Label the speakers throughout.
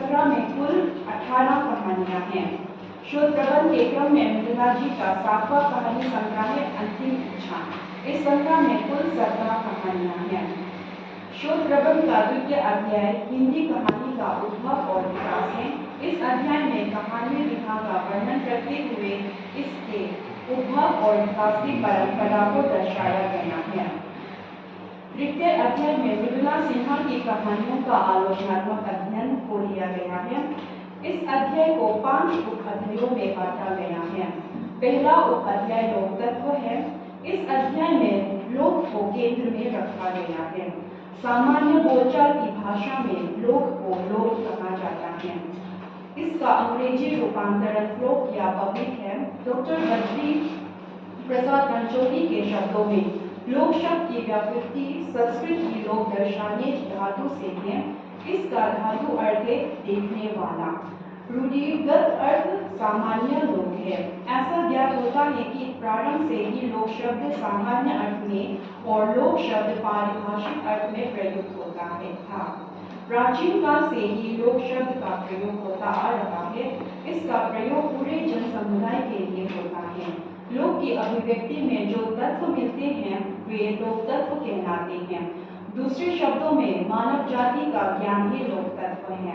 Speaker 1: संग्रह में कुल 18 कहानियां हैं। शोध प्रबंध के क्रम में मृदुला जी का 7वां कहानी संग्रह है अंतिम इच्छा। इस संग्रह में कुल 17 कहानियां हैं। शोध प्रबंध का द्वितीय अध्याय हिंदी कहानी का उद्भव और विकास है। इस अध्याय में कहानी विधा का वर्णन करते हुए इसके उद्भव और विकास की परंपरा को दर्शाया गया है। तृतीय अध्याय में मृदुला सिन्हा की कहानियों का आलोचनात्मक अध्ययन को लिया गया है। इस अध्याय को 5 उप अध्यायों में बांटा गया है। पहला उप अध्याय लोक तत्व है। इस अध्याय में लोक को केंद्र में रखा गया है। सामान्य बोलचाल की भाषा में लोक को लोक कहा जाता है। इसका अंग्रेजी रूपांतरण फ्लोक या पब्लिक है। डॉक्टर बद्री प्रसाद रणछोड़ी के शब्दों में लोक शब्द की व्युत्पत्ति संस्कृत की लोक दर्शाने धातु से है। इसका धातु अर्थ है देखने वाला। रूढ़िगत अर्थ सामान्य लोक है। ऐसा ज्ञात होता है कि प्रारंभ से ही लोक शब्द सामान्य अर्थ में और लोक शब्द पारिभाषिक अर्थ में प्रयुक्त होता है था। प्राचीन काल से ही लोक शब्द का प्रयोग होता आ रहा है। इसका प्रयोग पूरे जन समुदाय के लिए होता है। लोक की अभिव्यक्ति में जो तत्व मिलते हैं वे लोक तत्व कहलाते हैं। दूसरे शब्दों में मानव जाति का ज्ञान ही लोक तत्व है।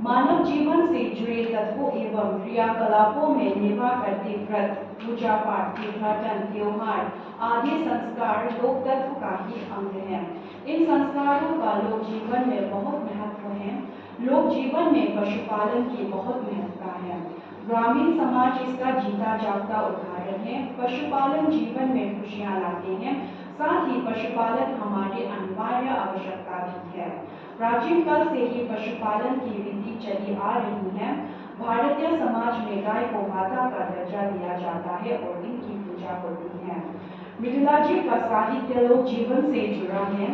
Speaker 1: मानव जीवन से जुड़े तत्वों एवं क्रियाकलापों में निर्वाह करते व्रत, पूजा पाठ, तीर्थाटन, त्योहार आदि संस्कार लोक तत्व का ही अंग है। इन संस्कारों का लोक जीवन में बहुत महत्व है। लोक जीवन में पशुपालन की बहुत महत्ता है। ग्रामीण समाज इसका जीता जागता उदाहरण है। पशुपालन जीवन में खुशियां लाते हैं। साथ ही पशुपालन हमारी अनिवार्य आवश्यकता भी है। प्राचीन काल से ही पशुपालन की विधि चली आ रही है। भारतीय समाज में गाय को माता का दर्जा दिया जाता है और इनकी पूजा होती है। मृदुला जी का साहित्य लोक जीवन से जुड़ा है।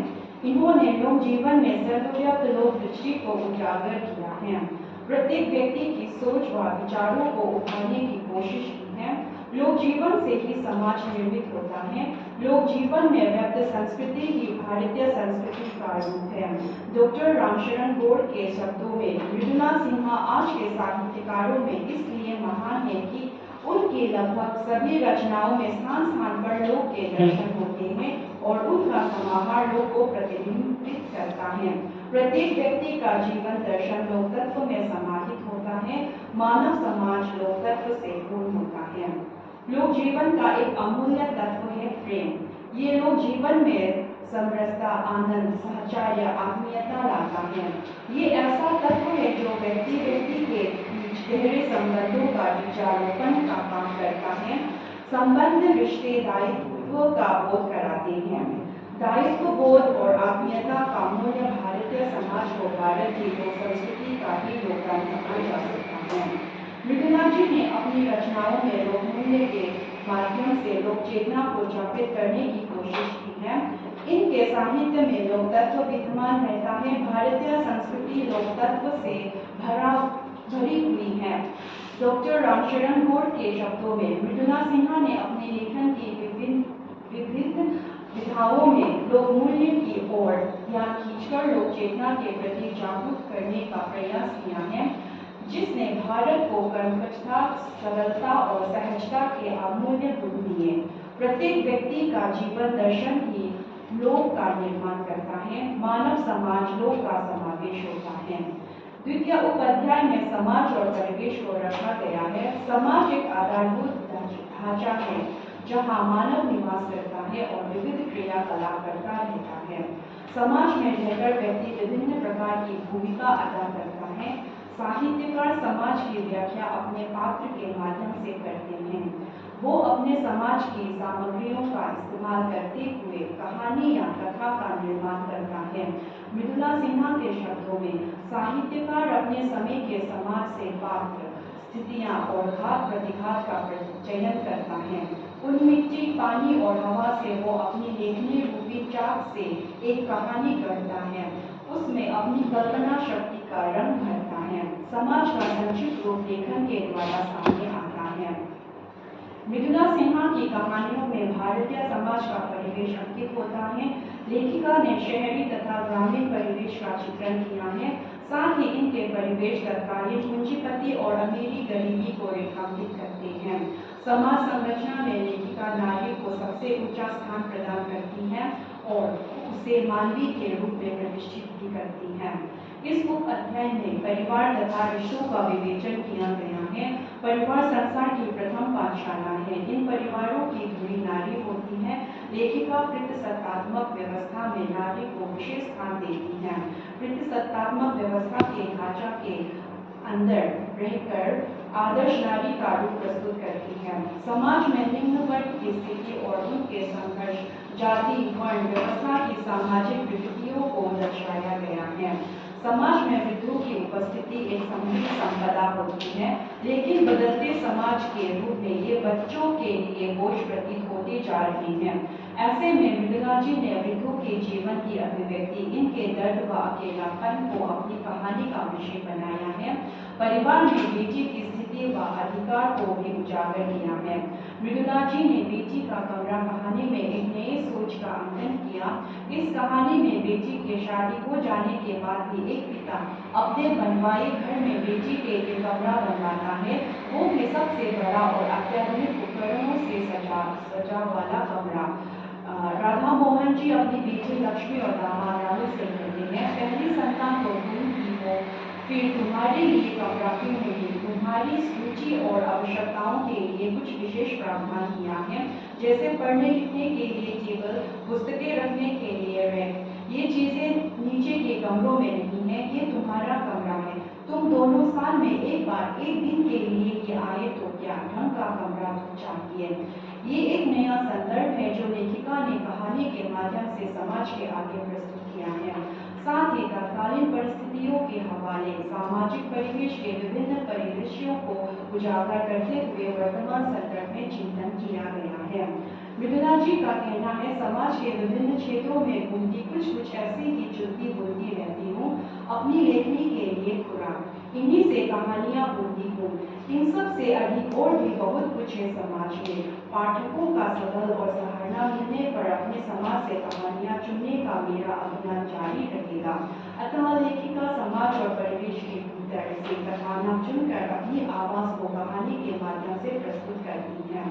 Speaker 1: इन्होंने लोक जीवन में सर्वव्याप्त लोक दृष्टि को उजागर किया है। प्रत्येक व्यक्ति की सोच व विचारों को उठाने की कोशिश की है। लोक जीवन से ही समाज निर्मित होता है। लोक जीवन में व्यक्त संस्कृति ही भारतीय संस्कृति का रूप है। डॉक्टर रामशरण गौड़ के शब्दों में मृदुला सिन्हा आज के साहित्यकारों में इसलिए महान है कि उनकी लगभग सभी रचनाओं में स्थान स्थान पर लोक के दर्शन होते हैं और उनका समाहार लोक को प्रतिबिंबित करता है। प्रत्येक व्यक्ति का जीवन दर्शन लोक तत्व में समाहित होता है। मानव समाज लोक तत्व से पूर्ण होता है। लोक जीवन का एक अमूल्य तत्व है प्रेम। ये लोक जीवन में समरसता, आनंद, साहचर्य, आत्मीयता लाता है। ये ऐसा तत्व है जो व्यक्ति के बीच गहरे संबंधों का बीजारोपण का काम करता है। संबंध रिश्ते दायित्व का बोध कराते हैं। दायित्व बोध और आत्मीयता का मूल्य भारतीय समाज को भारत की लोक संस्कृति का ही योगदान समझा जा सकता है। मृदुला जी ने अपनी रचनाओं में लोक मूल्य के माध्यम से लोक चेतना को जागृत करने की कोशिश की है। इनके साहित्य में लोक तत्व विद्यमान रहता है। भारतीय संस्कृति लोक तत्व से भरी हुई है। डॉक्टर रामशरण गौड़ के शब्दों में मृदुला सिन्हा ने अपने लेखन की विभिन्न विधाओं में लोक मूल्य की ओर ध्यान खींचकर लोक चेतना के प्रति जागरूक करने का प्रयास किया है, जिसने भारत को कर्मठता, सरलता और सहजता के अमूल्य गुण दिए। प्रत्येक व्यक्ति का जीवन दर्शन ही लोक का निर्माण करता है। मानव समाज लोक का समावेश होता है। द्वितीय उपाध्याय में समाज और परिवेश को रखा गया है। समाज एक आधारभूत ढांचा है जहां मानव निवास करता है और विविध क्रियाकलाप करता रहता है। समाज में रहकर व्यक्ति विभिन्न प्रकार की भूमिका अदा करता है। साहित्यकार समाज की व्याख्या अपने पात्र के माध्यम से करते हैं। वो अपने समाज की सामग्रियों का इस्तेमाल करते हुए कहानी या कथा का निर्माण करता है। मृदुला सिन्हा के शब्दों में साहित्यकार अपने समय के समाज से पात्र, स्थितियां और घात प्रतिघात का चयन करता है। उन मिट्टी, पानी और हवा से वो अपनी लेखनी रूपी चाक से एक कहानी गढ़ता है। उसमें अपनी कल्पना शक्ति का रंग भरता है। समाज का संक्षिप्त रूप लेखन के द्वारा सामने आता है। मृदुला सिन्हा की कहानियों में भारतीय समाज का परिवेश अंकित होता है। लेखिका ने शहरी तथा ग्रामीण परिवेश का चित्रण किया है। साथ ही इनके परिवेश उपनिवेश तत्कालीन पूंजीपति और अमीरी गरीबी को रेखांकित करते हैं। समाज संरचना में लेखिका नारी को सबसे ऊंचा स्थान प्रदान करती हैं और उसे मानवी के रूप में प्रतिष्ठित भी करती हैं। इस उप अध्याय में परिवार तथा रिश्तों का विवेचन किया गया है। परिवार संसार की प्रथम पाठशाला है। इन परिवारों की धुरी नारी होती है। लेखिका प्रतिसत्तात्मक व्यवस्था में नारी को विशेष स्थान देती है। प्रतिसत्तात्मक व्यवस्था के ढांचा के अंदर रहकर आदर्श नारी का रूप प्रस्तुत करती है। समाज में निम्न वर्ग की स्थिति और उनके संघर्ष, जाति, वर्ण व्यवस्था की सामाजिक विकृतियों को दर्शाया गया है। समाज में विधुओं की उपस्थिति एक समृद्ध संपदा होती है, लेकिन बदलते समाज के रूप में ये बच्चों के लिए बोझ प्रतीत होती जा रही हैं। ऐसे में मृदुला जी ने विधुओं के जीवन की अभिव्यक्ति, इनके दर्द व अकेलापन को अपनी कहानी का विषय बनाया है। परिवार में बेटी की स्थिति व अधिकार को भी उजागर किया है। मृदुला जी ने बेटी का कमरा कहानी में एक नई सोच का अंकन किया। इस कहानी में बेटी के शादी हो जाने के बाद भी एक पिता अपने बनवाए घर में बेटी के लिए कमरा बनवाता है, वो भी सबसे बड़ा और अत्याधुनिक उपकरणों से सजा वाला कमरा। राधा मोहन जी अपनी बेटी लक्ष्मी और दामाद राहुल से कहते हैं, पहली संतान तो तुम ही हो, फिर तुम्हारे लिए कमरा क्यों नहीं? तुम्हारी रुचि और आवश्यकताओं के लिए कुछ विशेष प्रावधान किया है, जैसे पढ़ने लिखने के लिए टेबल, पुस्तकें रखने के लिए रैक। ये चीजें नीचे के कमरों में नहीं है, ये तुम्हारा कमरा है। तुम दोनों साल में एक बार एक दिन के लिए ये आए तो क्या ढंग का कमरा चाहिए। ये एक नया संदर्भ है जो लेखिका ने कहानी के माध्यम से समाज के आगे प्रस्तुत किया है। साथ ही तत्कालीन परिस्थितियों के हवाले सामाजिक परिवेश के विभिन्न परिदृश्यों को उजागर करते हुए वर्तमान संदर्भ में चिंतन किया गया है। मृदुला जी का कहना है, समाज के विभिन्न क्षेत्रों में घूमती कुछ ऐसी ही चुनती बुनती रहती हूँ, अपनी लेखनी के लिए खुराक, इन्हीं से कहानियां बुनती हूँ। इन सब से अधिक और भी बहुत कुछ है समाज में। पाठकों का सबल और सराहना मिलने पर अपने समाज से कहानियां चुनने का मेरा अभियान जारी रहेगा। अतः लेखिका समाज और परिवेश के भीतर से कहानियां चुनकर अपनी आवाज को कहानी के माध्यम से प्रस्तुत करती है।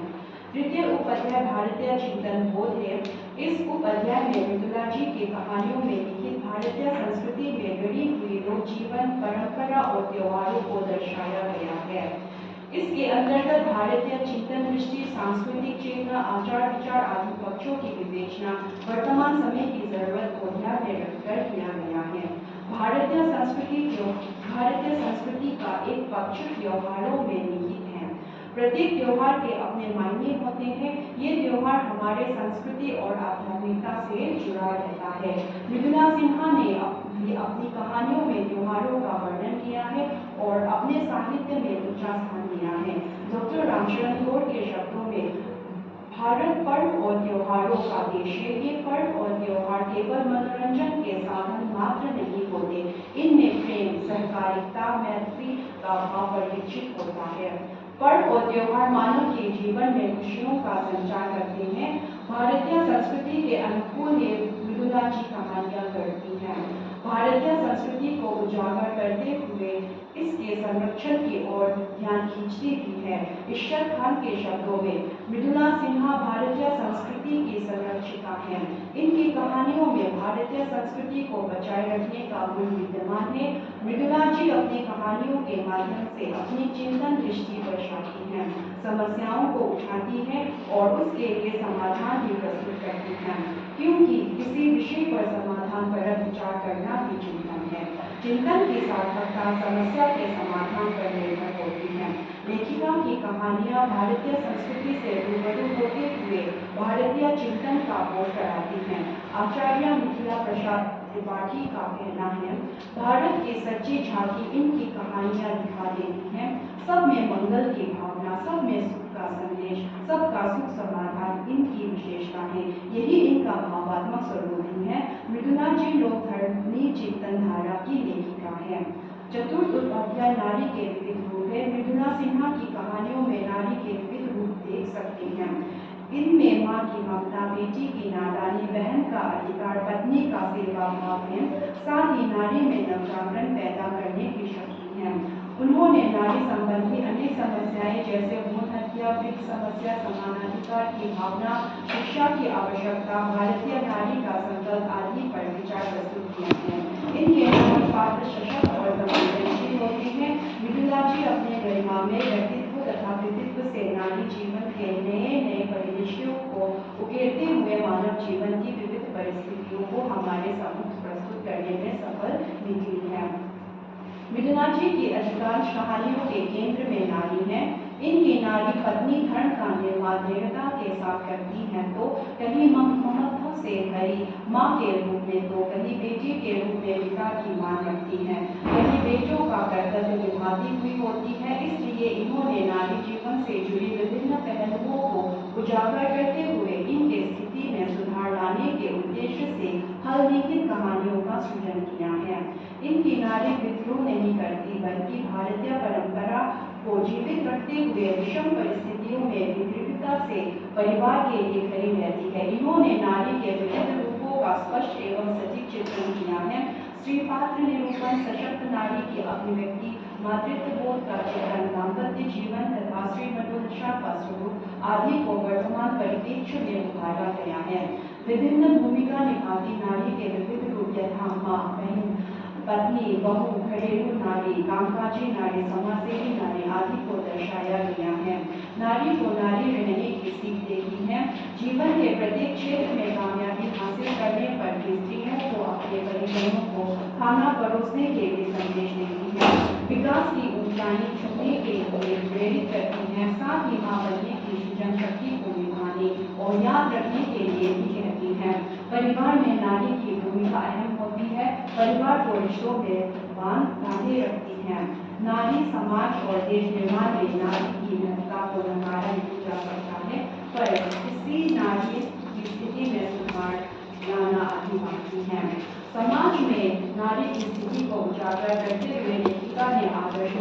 Speaker 1: तृतीय उपाध्याय भारतीय चिंतन बोध है। इस उपाध्याय में मृदुला जी की कहानियों में लिखित भारतीय संस्कृति में गढ़ी हुई लोक जीवन, परंपरा और त्योहारों को दर्शाया गया है। इसके अंतर्गत भारतीय चिंतन दृष्टि, सांस्कृतिक चेतना, आचार विचार आदि पक्षों की विवेचना वर्तमान समय की जरूरत को ध्यान में रखकर किया गया है। भारतीय संस्कृति का एक पक्ष त्योहारों में निहित है। प्रत्येक त्योहार के अपने मायने होते हैं। ये त्योहार हमारे संस्कृति और आध्यात्मिकता से जुड़ा रहता है। मृदुला सिन्हा ने अपनी कहानियों में त्योहारों का वर्णन किया है और अपने साहित्य में ऊंचा स्थान दिया है। डॉक्टर रामचरण गौड़ के शब्दों में, भारत पर्व और त्योहारों का देश है। ये पर्व और त्योहार केवल मनोरंजन के साधन मात्र नहीं होते, इनमें प्रेम, सहकारिता, मैत्री का भाव परिलक्षित होता है। पर्व और त्योहार मानव के जीवन में खुशियों का संचार करते हैं। भारतीय संस्कृति के अनुकूल ये मृदुला जी कहानियां गढ़ती हैं। भारतीय संस्कृति को उजागर करते हुए इसके संरक्षण की ओर ध्यान खींचती भी है। इशरत खान के शब्दों में, मृदुला सिन्हा भारतीय संस्कृति की संरक्षिता हैं। इनकी कहानियों में भारतीय संस्कृति को बचाए रखने का गुण विद्यमान है। मृदुला जी अपनी कहानियों के माध्यम से अपनी चिंतन दृष्टि दर्शाती हैं, समस्याओं को उठाती हैं और उसके लिए समाधान भी प्रस्तुत करती हैं, क्योंकि किसी विषय पर समाधान पर विचार करना भी चिंतन है। चिंतन की सार्थकता समस्या के समाधान पर निर्भर होती है। लेखिका की कहानियां भारतीय संस्कृति से रूबरू होते हुए भारतीय चिंतन का बोध कराती हैं। आचार्य मिथिला प्रसाद त्रिपाठी का कहना है, भारत की सच्ची झांकी इनकी कहानियां दिखा देती हैं। सब में मंगल की भावना, सब में सुख का संदेश, सबका सुख समाधान इनकी विशेषता है। यही इनका भावात्मक स्वरूप भी है। मृदुला जी लोक धर्मी चिंतन धारा की लेखिका है। चतुर्थ उपाध्याय नारी के विविध रूप है। मृदुला सिन्हा की कहानियों में नारी के विविध रूप देख सकते हैं। इनमें माँ की ममता, बेटी की नादानी, बहन का अधिकार, पत्नी का सेवा भाव है। साथ ही नारी में नवजागरण पैदा करने की शक्ति है। नारी संबंधी अनेक समस्याएं जैसे भ्रूण हत्या, वृक्क समस्या, समानाधिकार की भावना, शिक्षा की आवश्यकता, भारतीय नारी का संकल्प आदि पर विचार प्रस्तुत किए हैं। इनके नारी पात्र सशक्त और संवेदनशील होते हैं। मृदुला जी अपने गरिमा में व्यक्तित्व तथा कृतित्व से नारी जीवन के नए नए परिदृश्यों को उकेरते हुए मानव जीवन की विविध परिस्थितियों को हमारे सम्मुख प्रस्तुत करने में सफल निकली है। मृदुला जी की अधिकांश कहानियों के केंद्र में नारी है। इनकी नारी पत्नी धर्म का निर्वाह दृढ़ता के साथ करती है, तो कहीं ममता से भरी माँ के रूप में, तो कहीं बेटी के रूप में पिता की मान रखती है, कहीं बेटों का कर्तव्य निभाती हुई होती है। इसलिए इन्होंने नारी जीवन से जुड़ी विभिन्न पहलुओं को उजागर करते हुए इनके स्थिति में सुधार लाने के उद्देश्य से हलनिखित कहानियों का सृजन किया है। इनकी नारी विद्रोह नहीं करती, बल्कि भारतीय परंपरा को जीवित रखते हुए विषम परिस्थितियों में भी दृढ़ता से परिवार के लिए खड़ी रहती है। इन्होंने नारी के विविध रूपों का स्पष्ट एवं सटीक चित्रण किया है। स्त्री पात्र निरूपण, सशक्त नारी की अभिव्यक्ति, मातृत्व बोध का चित्रण, दाम्पत्य जीवन तथा स्त्री मधुदशा का स्वरूप आदि को वर्तमान परिप्रेक्ष्य में उभारा गया है। विभिन्न भूमिका निभाती नारी के विविध रूप यथा माँ, बहन, पत्नी, बहू, घरेलू नारी, कामकाजी नारी, समाजसेवी नारी आदि को दर्शाया गया है। नारी को नारी रहने की सीख देती है। जीवन के प्रत्येक क्षेत्र में कामयाबी हासिल करने पर भी स्त्रियों को अपने परिजनों को खाना परोसने के लिए संदेश देती है। विकास की ऊंचाई छूने के लिए प्रेरित करती है। साथ ही माँ बनने की सृजन शक्ति को निभाने और याद रखने के लिए भी कहती है। परिवार में नारी की भूमिका अहम होती है। परिवार को रिश्तों में बांधे रखती है। नारी समाज और देश निर्माण में नारी की महत्ता को नकारा नहीं जा सकता है, पर किसी नारी की स्थिति में सुधार लाना अभी बाकी है। समाज में नारी की स्थिति को उजागर करते हुए लेखिका ने आदर्श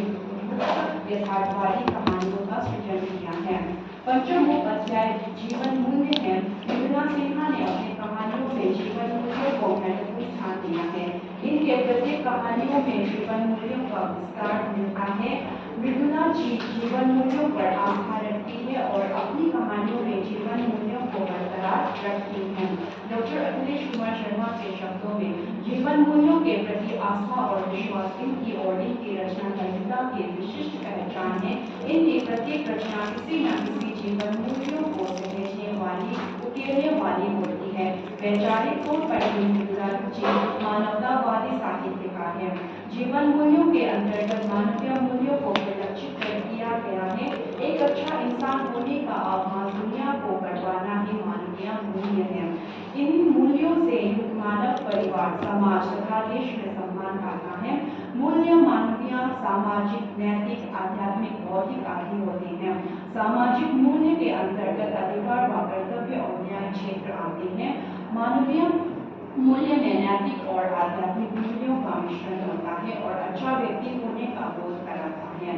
Speaker 1: यथार्थवादी कहानियों का सृजन किया है। पंचम अध्याय जीवन मूल्य है। मृदुला सिन्हा ने अपनी कहानियों में जीवन मूल्यों को महत्वपूर्ण स्थान दिया है। इनके प्रत्येक कहानियों में जीवन मूल्यों का विस्तार मिलता है। मृदुला जी जीवन मूल्यों पर आस्था रखती है और अपनी कहानियों में जीवन मूल्यों को बरकरार रखती है। डॉक्टर अखिलेश कुमार शर्मा के शब्दों में जीवन मूल्यों के प्रति आस्था और विश्वास इनकी और इनकी रचनाकारिता की विशिष्ट पहचान है। इनकी प्रत्येक रचना किसी न किसी जीवन मूल्यों को सहेजने वाली, उकेरने वाली होती है। वैचारिक तौर पर मृदुला जी मानवतावादी साहित्यकार है। जीवन मूल्यों के अंतर्गत मानवीय मूल्यों को परिलक्षित किया गया है। एक अच्छा इंसान होने का आभास दुनिया को करवाना ही मानवीय मूल्य है। इन मूल्यों से युक्त मानव परिवार, समाज तथा देश में सम्मान पाता है। मूल्य मानवीय, सामाजिक, नैतिक, आध्यात्मिक, बौद्धिक आदि होते हैं। सामाजिक मूल्य के अंतर्गत अधिकार व कर्तव्य और न्याय क्षेत्र आते हैं। मानवीय मूल्य में नैतिक और आध्यात्मिक मूल्यों का मिश्रण होता है और अच्छा व्यक्ति होने का बोध कराता है।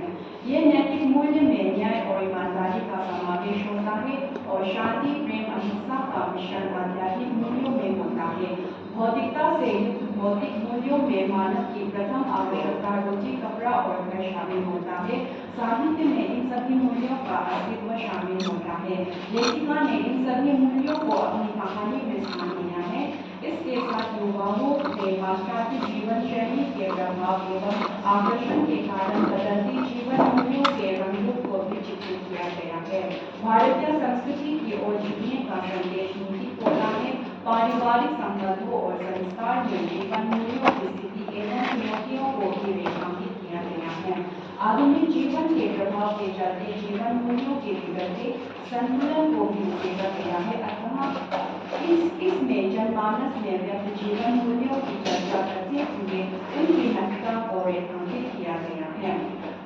Speaker 1: ये नैतिक मूल्य में न्याय और ईमानदारी का समावेश होता है और शांति, प्रेम, अहिंसा का मिश्रण आध्यात्मिक मूल्यों में होता है। भौतिकता से युक्त भौतिक मूल्यों में मानव की प्रथम आवश्यकता रोटी, कपड़ा और घर शामिल होता है। साहित्य में इन सभी मूल्यों का अस्तित्व शामिल होता है। लेखिका ने इन सभी मूल्यों को अपनी कहानी में स्थान दिया है। इसके साथ युवाओं में पाश्चात्य जीवन शैली के प्रभाव एवं आकर्षण के कारण बदलती जीवन मूल्यों के रंगों को भी चित्रित किया गया है। भारतीय संस्कृति की ओर झुकने का संदेश नीतिपूर्ण है। पारिवारिक संबंधों और संस्कार में जीवन मूल्यों की स्थिति एवं चुनौतियों को भी रेखांकित किया गया है। आधुनिक जीवन के प्रभाव के चलते जीवन मूल्यों के बिगड़ते संतुलन को भी उकेरा गया है। अतः इसमें जनमानस में व्यक्त जीवन मूल्यों की चर्चा करते हुए उनकी महत्ता को रेखांकित किया गया है।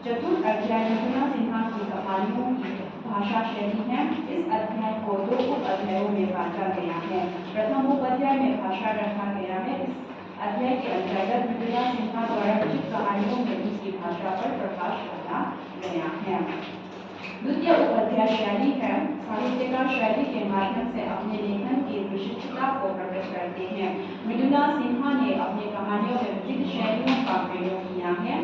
Speaker 1: चतुर्थ अध्याय मृदुला सिन्हा की कहानियों की भाषा शैली है। इस अध्याय को दो उप अध्यायों में बांटा गया है। प्रथम उप अध्याय में भाषा रखा गया है। इस अध्याय के अंतर्गत मृदुला सिन्हा द्वारा रचित कहानियों में उसकी भाषा पर प्रकाश डाला गया है। द्वितीय उपाध्याय शैली है। साहित्यकार शैली के माध्यम से अपने लेखन की विशिष्टता को प्रकट करते हैं। मृदुला सिन्हा ने अपनी कहानियों में विविध शैलियों का प्रयोग किया है।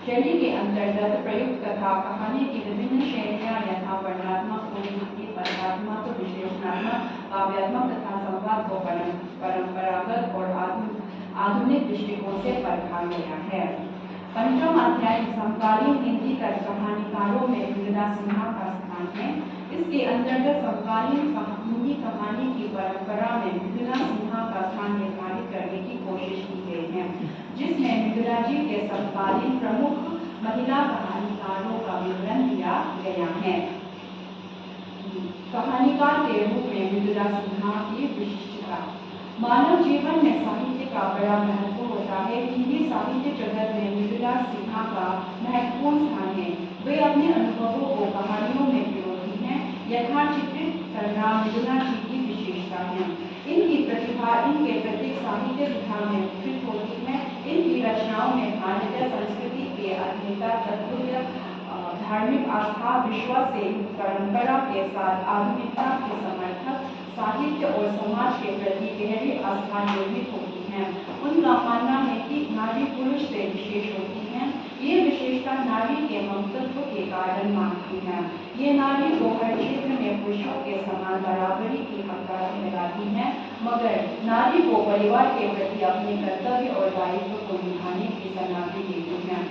Speaker 1: शैली के अंतर्गत प्रयुक्त कथा कहानी की विभिन्न श्रेणियां यथा वर्णनात्मक, पूर्णिकी, पदात्मक, विश्लेषणात्मक, काव्यात्मक तथा संवाद को परंपरागत और आधुनिक दृष्टिकोण से परखा गया है। पंचम अध्याय समकालीन हिंदी कहानीकारों में मृदुला सिन्हा का स्थान है। इसके अंतर्गत समकालीन हिंदी कहानी की परंपरा में मृदुला सिन्हा का स्थान निर्धारित करने की कोशिश की गई है, जिसमें मृदुला जी के समकालीन प्रमुख महिला कहानीकारों का विवरण दिया गया है। कहानीकार के रूप में मृदुला सिन्हा की विशिष्टता। मानव जीवन में साहित्य का बड़ा महत्व होता है। हिंदी साहित्य जगत में मृदुला सिन्हा का महत्वपूर्ण स्थान है। वे अपने अनुभवों को कहानियों में पिरोती हैं। यथाचित्रित करना मृदुला जी की विशेषता है। इनकी प्रतिभा इनके प्रत्येक साहित्य विधा में विकसित होती है। इनकी रचनाओं में भारतीय संस्कृति के अध्येता तत्व, धार्मिक आस्था, विश्वास से परंपरा के साथ आधुनिकता के समर्थक साहित्य और समाज के प्रति गहरी आस्था निर्मित होती है। उनका मानना है कि नारी पुरुष से विशेष होती है। ये विशेषता नारी के ममत्व के कारण मानती है। ये नारी को हर क्षेत्र में पुरुषों के समान बराबरी की हकदार ठहराती है, मगर नारी को परिवार के प्रति अपने कर्तव्य और दायित्व को निभाने की सलाह भी देती है।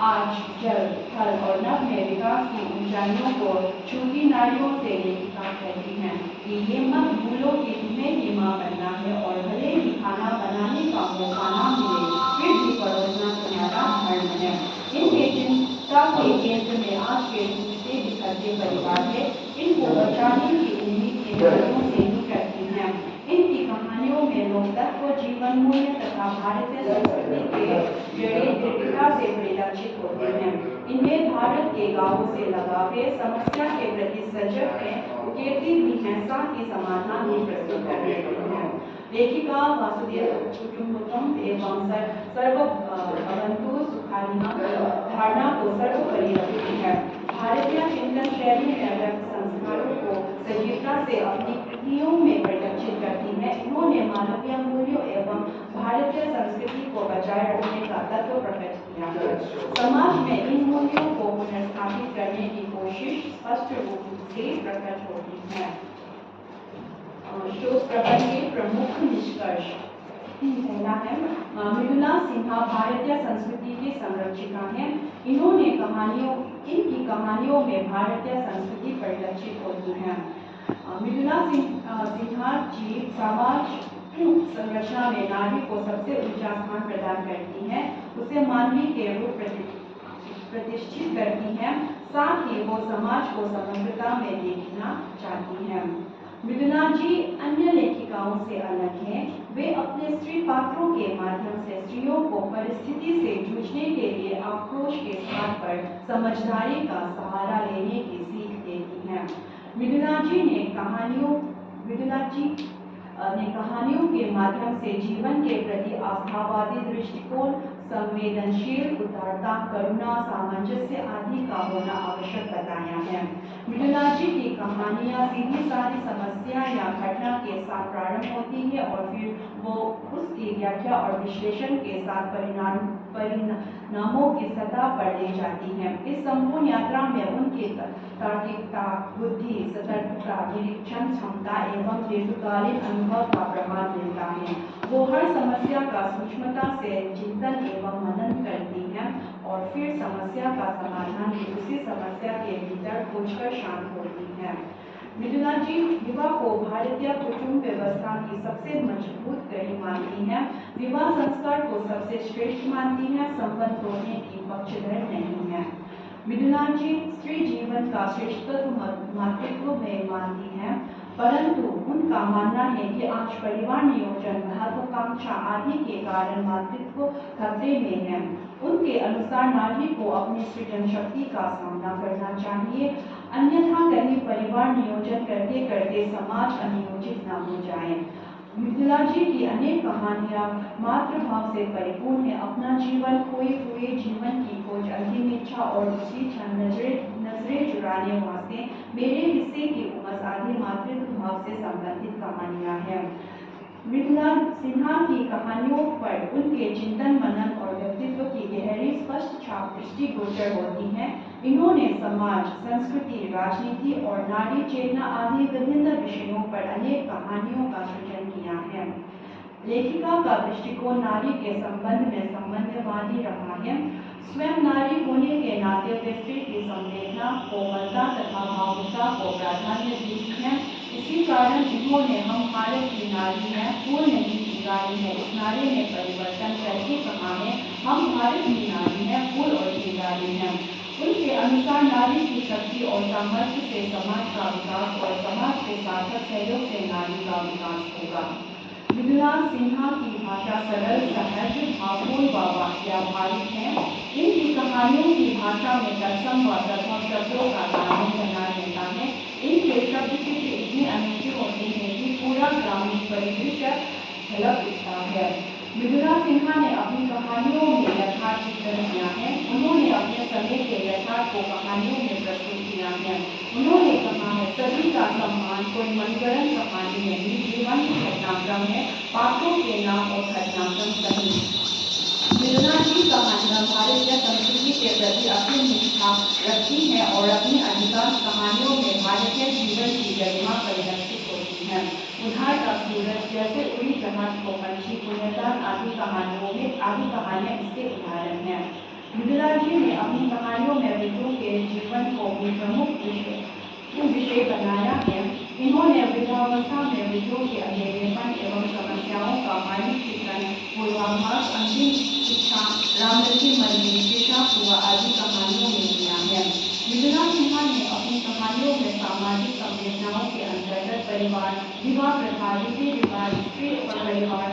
Speaker 1: आज जल, थल और नभ में विकास की ऊंचाइयों को छूती नारियों से लेखिका कहती हैं कि ये मत भूलो कि तुम्हें ही मां बनना है और भले ही खाना बनाने का मौका ना मिले, फिर भी परोसना तुम्हारा धर्म है। इनके चिंता के केंद्र में आज के टूटते बिखरते परिवार है। इनको बचाने की उम्मीद इन नारियों से ही करती हैं। इनकी कहानियों में लोक तत्व, जीवन मूल्य तथा भारतीय संस्कृति के जड़ें दृढ़ता से परिलक्षित होती हैं। इनमें भारत के गांवों से लगाव है, समस्या के प्रति सजग है, उकेरती भी हैं, साथ ही समाधान भी प्रस्तुत कर देती हैं। लेखिका वासुदेव कुटुंबकम एवं सर्वभवन्तु सुखानिहा धारणा को सर्वोपरि रखती है। भारतीय चिंतन शैली में व्यक्त संस्कारों को सजीवता से अपनी कृतियों में परिलक्षित करती है। इन्होंने मानवीय मूल्यों एवं भारतीय संस्कृति को बचाए रखने का तत्व प्रकट किया है। समाज में इन मूल्यों को पुनर्स्थापित करने की कोशिश स्पष्ट रूप से प्रकट होती है। शोध प्रबंध के प्रमुख निष्कर्ष। पहला है, मृदुला सिन्हा भारतीय संस्कृति की संरक्षिका हैं। इनकी कहानियों में भारतीय संस्कृति परिलक्षित होती है। मृदुला सिन्हा जी समाज संरचना में नारी को सबसे ऊंचा स्थान प्रदान करती हैं, उसे मानवी के रूप प्रतिष्ठित करती हैं, साथ ही वो समाज को समग्रता में देखना चाहती हैं। मृदुला जी अन्य लेखिकाओं से अलग हैं। वे अपने स्त्री पात्रों के माध्यम से स्त्रियों को परिस्थिति से जूझने के लिए आक्रोश के स्थान पर समझदारी का सहारा लेने की सीख देती हैं। मृदुला जी ने कहानियों के माध्यम से जीवन के प्रति आस्थावादी दृष्टिकोण, संवेदनशील, उदारता, करुणा, सामंजस्य आदि का होना आवश्यक बताया है। मृदुला जी की कहानियां सीधी सादी समस्या या घटना के साथ प्रारंभ होती है और फिर वो उसकी व्याख्या और विश्लेषण के साथ परिणामों की सतह पर ले जाती हैं। इस संपूर्ण यात्रा में उनकी तार्किकता, बुद्धि, सतर्कता, निरीक्षण क्षमता एवं दीर्घकालीन अनुभव का प्रभाव मिलता है। वो हर समस्या का सूक्ष्मता से चिंतन एवं मनन करती हैं और फिर समस्या का समाधान भी उसी समस्या के भीतर खोजकर शांत होती हैं। मृदुला जी विवाह को भारतीय कुटुंब व्यवस्था की सबसे मजबूत कड़ी मानती हैं। विवाह संस्कार को सबसे श्रेष्ठ मानती हैं, संबंध तोड़ने की पक्षधर नहीं है। मृदुला जी स्त्री जीवन का श्रेष्ठत्व मातृत्व में मानती हैं, परंतु उनका मानना है कि आज परिवार नियोजन, महत्वाकांक्षा आदि के कारण मातृत्व खतरे में है। उनके अनुसार नारी को अपनी सृजन शक्ति का सामना करना चाहिए, अन्यथा कहीं परिवार नियोजन करते करते समाज अनियोजित न हो जाए। मृदुला जी की अनेक कहानियां मातृभाव से परिपूर्ण है। अपना जीवन खोए हुए जीवन की खोज, अंतिम इच्छा और उसी क्षण नजरें चुराने वास्ते, मेरे हिस्से की उमस आदि मातृत्व भाव से संबंधित कहानियां हैं। मृदुला सिन्हा की कहानियों पर उनके चिंतन मनन और व्यक्तित्व की गहरी स्पष्ट छाप दृष्टिगोचर होती हैं। इन्होंने समाज, संस्कृति, राजनीति और नारी चेतना आदि विभिन्न विषयों पर अनेक कहानियों का सृजन किया है। लेखिका का दृष्टिकोण नारी के संबंध में संबंधवादी रहा है। स्वयं नारी होने के नाते वे स्त्री की संवेदना, कोमलता तथा भावुकता को प्राधान्य देती हैं। इसी कारण इन्होंने हम भारत की नारी है, फूल नहीं चिंगारी है, इस नारे में परिवर्तन करके कहा है हम भारत की नारी है, फूल और चिंगारी है। उनके अनुसार नारी की शक्ति और सामर्थ्य से समाज का विकास और समाज के सार्थक सहयोग से नारी का विकास होगा। मृदुला सिन्हा की भाषा सरल, सहज, भावपूर्ण व व्यावहारिक है। इनकी कहानियों की भाषा में तत्सम व तत्सम शब्दों का तालमेल बना रहता है। इनके शब्द चित्र इतने अनूठे होते हैं कि पूरा ग्रामीण परिदृश्य झलक उठता है। मृदुला सिन्हा ने अपनी कहानियों में यथार्थ चित्रण किया है। उन्होंने अपने समय के यथार्थ को कहानियों में प्रस्तुत किया है। उन्होंने कहा है सभी का सम्मान कोई मनगढ़ंत कहानी नहीं, जीवन घटनाक्रम है, पात्रों के नाम और घटनाक्रम सही। मृदुला की कहानियां भारतीय संस्कृति के प्रति अपनी निष्ठा रखती हैं और अपनी अधिकांश कहानियों में भारतीय जीवन की गरिमा परिलक्षित होती है। उधार का सूरज, जैसे उड़ी जहाज को पंछी, पुण्यदान आदि कहानियां इसके उदाहरण हैं। मृदुला जी ने अपनी कहानियों में वृद्धों के जीवन को भी प्रमुख विषय बनाया है। इन्होंने वृद्धावस्था में वृद्धों के अकेलेपन एवं समस्याओं का मानसिक चित्रण, पूर्वाभास, अंतिम शिक्षा, रामरती मंदिर, शिक्षा हुआ आदि कहानियों में किया है। मृदुला सिन्हा ने अपनी कहानियों में सामाजिक संवेदनाओं के अंतर्गत परिवार, विवाह प्रथा, रीति रिवाज, स्त्री और परिवार,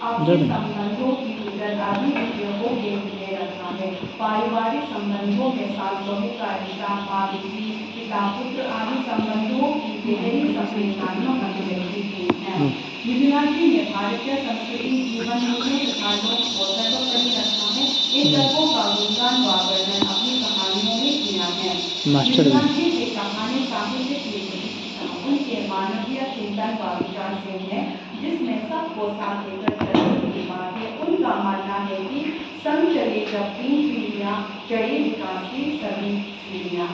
Speaker 1: आपसी संबंधों की इज्जत आदि विषयों को घेरे रखा है। पारिवारिक संबंधों में सास-बहू का रिश्ता, माँ-बेटी, पिता-पुत्र आदि संबंधों की गहरी संवेदनात्मक अभिव्यक्ति की है। मृदुला जी ने भारतीय संस्कृति, जीवन मूल्य तथा लोक को सर्वोपरि रखा है। इन तत्वों का गुणगान व वर्णन अपनी कहानियों में किया है। मृदुला जी की कहानी साहित्य की उनके मानवीय चिंतन व विचार से है, जिसमें सबको साथ लेकर चलने की बात है। उनका मानना है कि संग चले जब 3 पीढ़ियां, चढ़े विकास की सभी सीढ़ियां।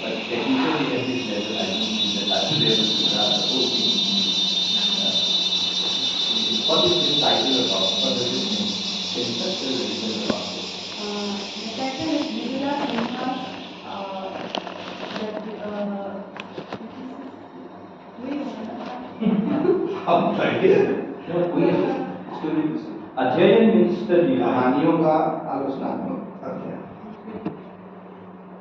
Speaker 2: But technically at this level, I don't think that I will be able to grasp the whole thing. What is this title about? What does it mean? Can you just tell a little about it?
Speaker 1: The title is Mridula Sinha's
Speaker 2: अध्ययन means study.
Speaker 3: कहानियों का आलोचनात्मक अध्ययन.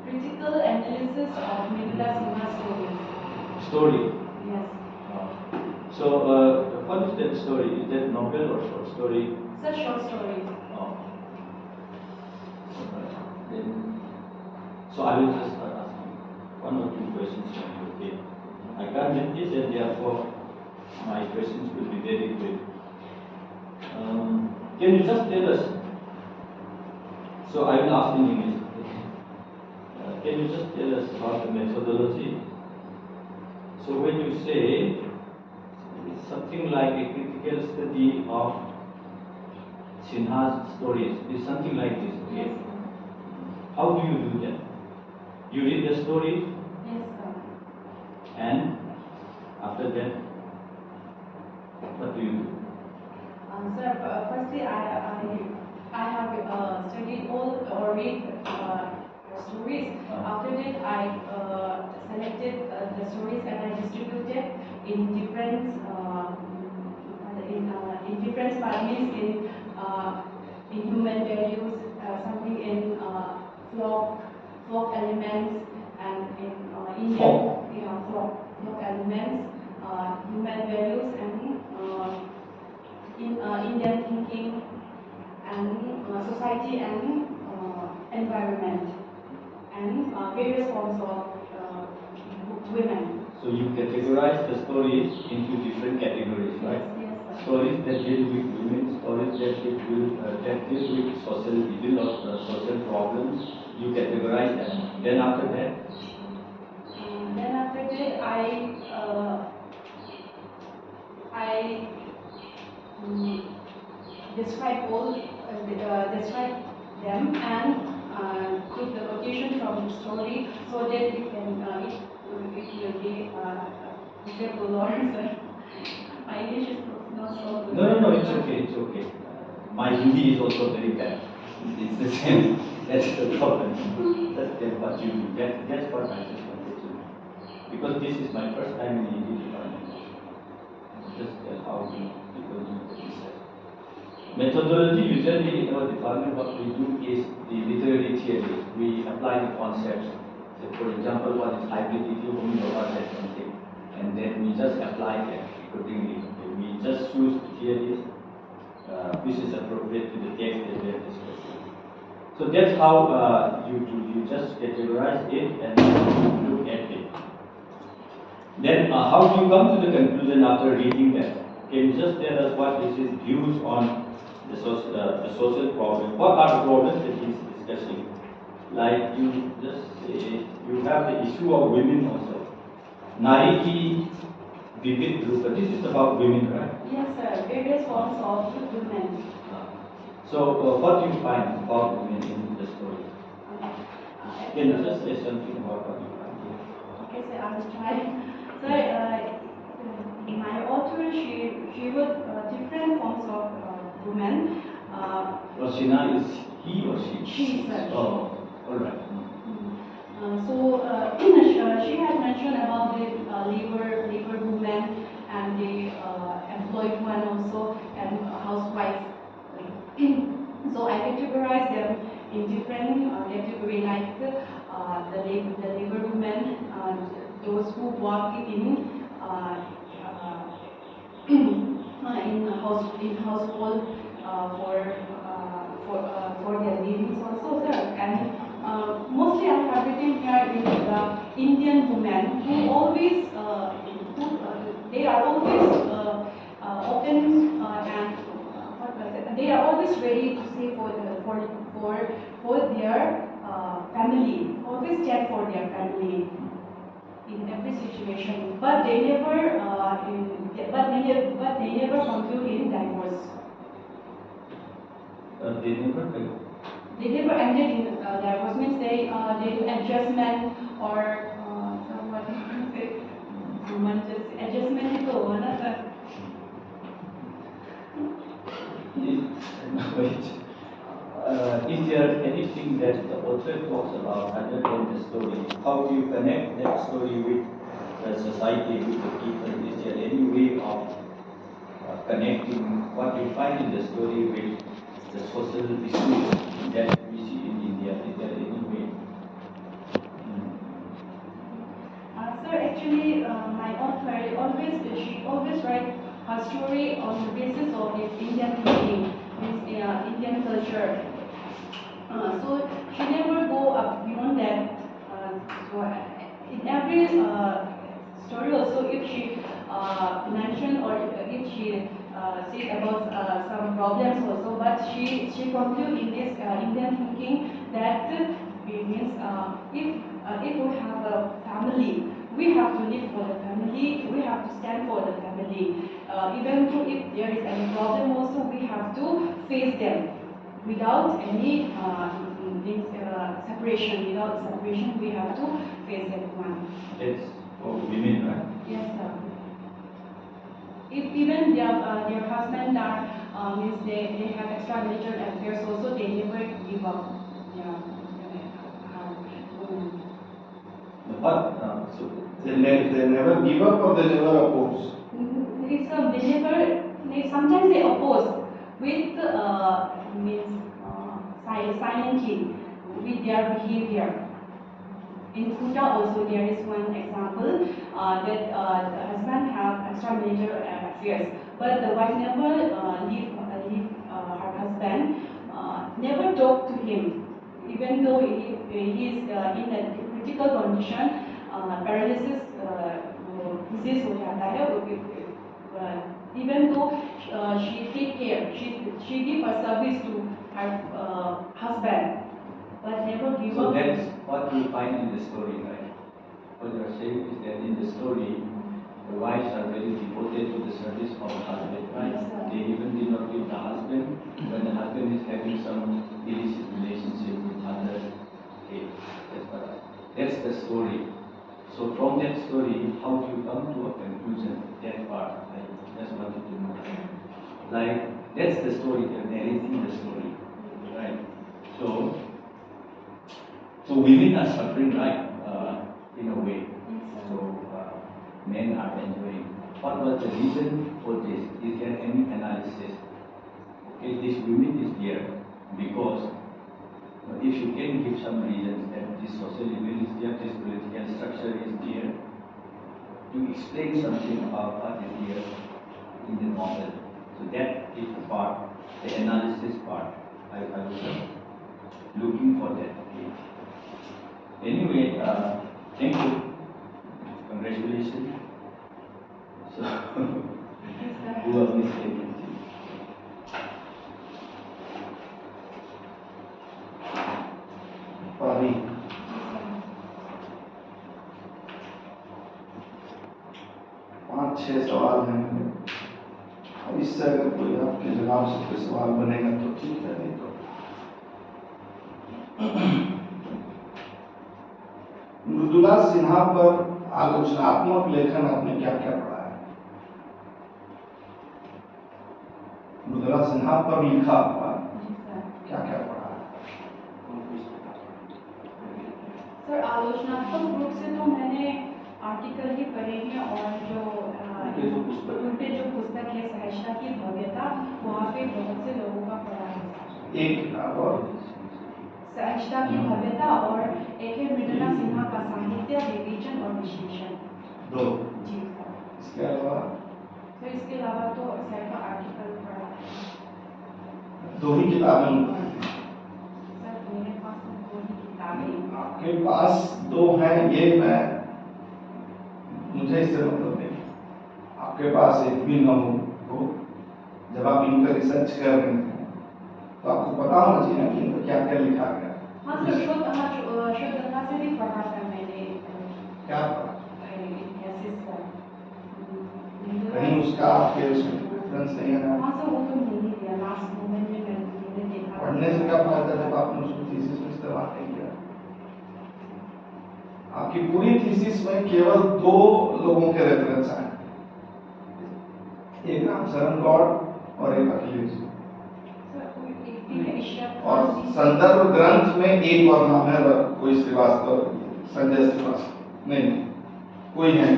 Speaker 1: critical analysis of Mridula Sinha's stories.
Speaker 2: Story.
Speaker 1: Yes.
Speaker 2: So, what is that story? Is that novel or short story?
Speaker 1: It's a short story.
Speaker 2: Oh. Then, so I will just start asking 1 or 2 questions from you. Okay. I can't read this, and therefore my questions will be very quick. Can you just tell us? So I will ask in English. Can you just tell us about the methodology? So when you say it's something like a critical study of Sinha's stories, it's something like this, okay? How do you do that? You read the story?
Speaker 1: Yes, sir.
Speaker 2: And after that, what do you do?
Speaker 1: Sir, firstly, I have studied all or read stories. After that, I selected the stories and I distributed in different families in human values, something in folk elements, and in Indian folk elements, human values, and in Indian thinking, and society and environment, and various forms of women.
Speaker 2: So you categorize the stories into different categories, right?
Speaker 1: Yes, sir.
Speaker 2: stories that deal with women, stories that deal with social evil or social problems. You categorize them. Then after that,
Speaker 1: I describe describe them and took the quotation from the story so that we can it will be usable or my English is not so good.
Speaker 2: no, it's okay, it's okay. My Hindi is also very bad. It's the same. That's the problem. That's what you do. That's what I just wanted to do. Because this is my first time in the Hindi department. Just how people do research. Methodology, usually in our department, what we do is the literary theory. We apply the concepts. So for example, what is hybridity, homeopath, that something. And then we just apply that accordingly. We just choose theories which is appropriate to the text that we are discussing. So that's how you do. You just categorize it and you look at it. Then how do you come to the conclusion after reading that? Can you just tell us what is his views on the social problem? What are the problems that he is discussing? Like you just say, you have the issue of women also. Nari ki vivid rupa. This is about women, right?
Speaker 1: Yes, sir. Various forms of women.
Speaker 2: So what do you find about women in the story? Can you just say something about what you find here?
Speaker 1: Okay, so I will try. So, my author, she wrote different forms of women.
Speaker 2: Rosina is he or she?
Speaker 1: She, sir.
Speaker 2: Oh, all right.
Speaker 1: She had mentioned about the labor women and the employed one also and housewives. So I categorize them in different category like the labor women, those who work in household for their livings also, sir. And mostly I have written here in the Indian women who always they are always open and what was it? They are always ready to say for their family, always stand for their family in every situation, but they never conclude in divorce. They never ended in divorce. Means they do adjustment or what do you say? Adjustment to another.
Speaker 2: Is there anything that the author talks about other than the story? How do you connect that story with the society, with the people? Is there any way of connecting what you find in the story with the social issues that we see in India? Is there any way?
Speaker 1: Sir, actually, my author she always write her story on the basis of this Indian thinking, this Indian culture. So she never go up beyond that. So in every story also, if she mention or if she say about some problems also, but she conclude in this Indian thinking that it means if we have a family, we have to live for the family, we have to stand for the family. Even though if there is any problem also, we have to face them without any separation. Without separation, we have to face everyone.
Speaker 2: That's for women, right?
Speaker 1: Yes, sir. If even their husband are means they have extramarital affairs also, they never give up. Yeah.
Speaker 2: But
Speaker 3: They never give up or they never oppose.
Speaker 1: Sometimes they oppose with means silently with their behavior. In Kuta also there is one example that the husband have extramarital affairs, but the wife never leave her husband, never talk to him, even though he is in a critical condition, paralysis disease हो जाता है, even though she take care, she give a service to her husband, but never give
Speaker 2: So
Speaker 1: up.
Speaker 2: that's what you find in the story, right? What you are saying is that in the story, the wives are very devoted to the service of the husband, right?
Speaker 1: Yes, sir.
Speaker 2: They even did not leave the husband when the husband is having some illicit relationship with others. Okay, that's the story. So from that story, how do you come to a conclusion? That part, I just wanted to know. Like, that's the story, they're narrating the story, right? So women are suffering, right? In a way. So men are enjoying. What was the reason for this? Is there any analysis? Okay, this women is there because if you can give some reasons that this social evil is there, this political structure is there, to explain something about what is here in the novel. So that is the part, the analysis part. I was looking for that. Okay. Anyway, thank you. Congratulations. So, you are mistaken.
Speaker 3: पानी 5-6 सवाल हैं मेरे। अब इससे अगर कोई आपके जवाब से कोई सवाल बनेगा तो ठीक है, नहीं तो मृदुला सिन्हा पर आलोचनात्मक लेखन आपने क्या क्या पढ़ा है? मृदुला सिन्हा पर लिखा हुआ क्या क्या पढ़ा है?
Speaker 1: सर, आलोचनात्मक रूप से तो मैंने आर्टिकल ही पढ़े हैं और जो उनके जो पुस्तक है सहजता की भव्यता, वहाँ पे बहुत से लोगों का पढ़ा है।
Speaker 3: एक किताब और
Speaker 1: सहजता की भव्यता और एक है मृदुला सिन्हा का साहित्य विवेचन और विश्लेषण।
Speaker 3: 2
Speaker 1: जी सर।
Speaker 3: इसके अलावा
Speaker 1: तो इसके अलावा तो सर का आर्टिकल पढ़ा है।
Speaker 3: 2 ही किताबें
Speaker 1: सर मेरे पास 2 ही किताबें।
Speaker 3: आपके पास 2 हैं, ये मैं मुझे इससे मतलब नहीं। आपके पास एक भी न हो जब आप इन पर रिसर्च कर रहे हैं तो आपको पता होना चाहिए ना कि इन पर क्या क्या लिखा गया।
Speaker 1: हाँ सर, शोधगंगा से भी पढ़ा था मैंने।
Speaker 3: क्या पढ़ा?
Speaker 1: ऐसे सर
Speaker 3: कहीं उसका आपके उसमें रेफरेंस नहीं है ना?
Speaker 1: हाँ सर, वो तो नहीं दिया, लास्ट मोमेंट में मैंने देखा।
Speaker 3: पढ़ने से क्या फायदा जब आपने उसको थीसिस में इस्तेमाल नहीं किया? आपकी पूरी थीसिस में केवल 2 लोगों के रेफरेंस आए, एक रामशरण गौड़ और एक अखिलेश। और संदर्भ ग्रंथ में एक और नाम है, कोई श्रीवास्तव, संजय श्रीवास्तव नहीं, कोई है,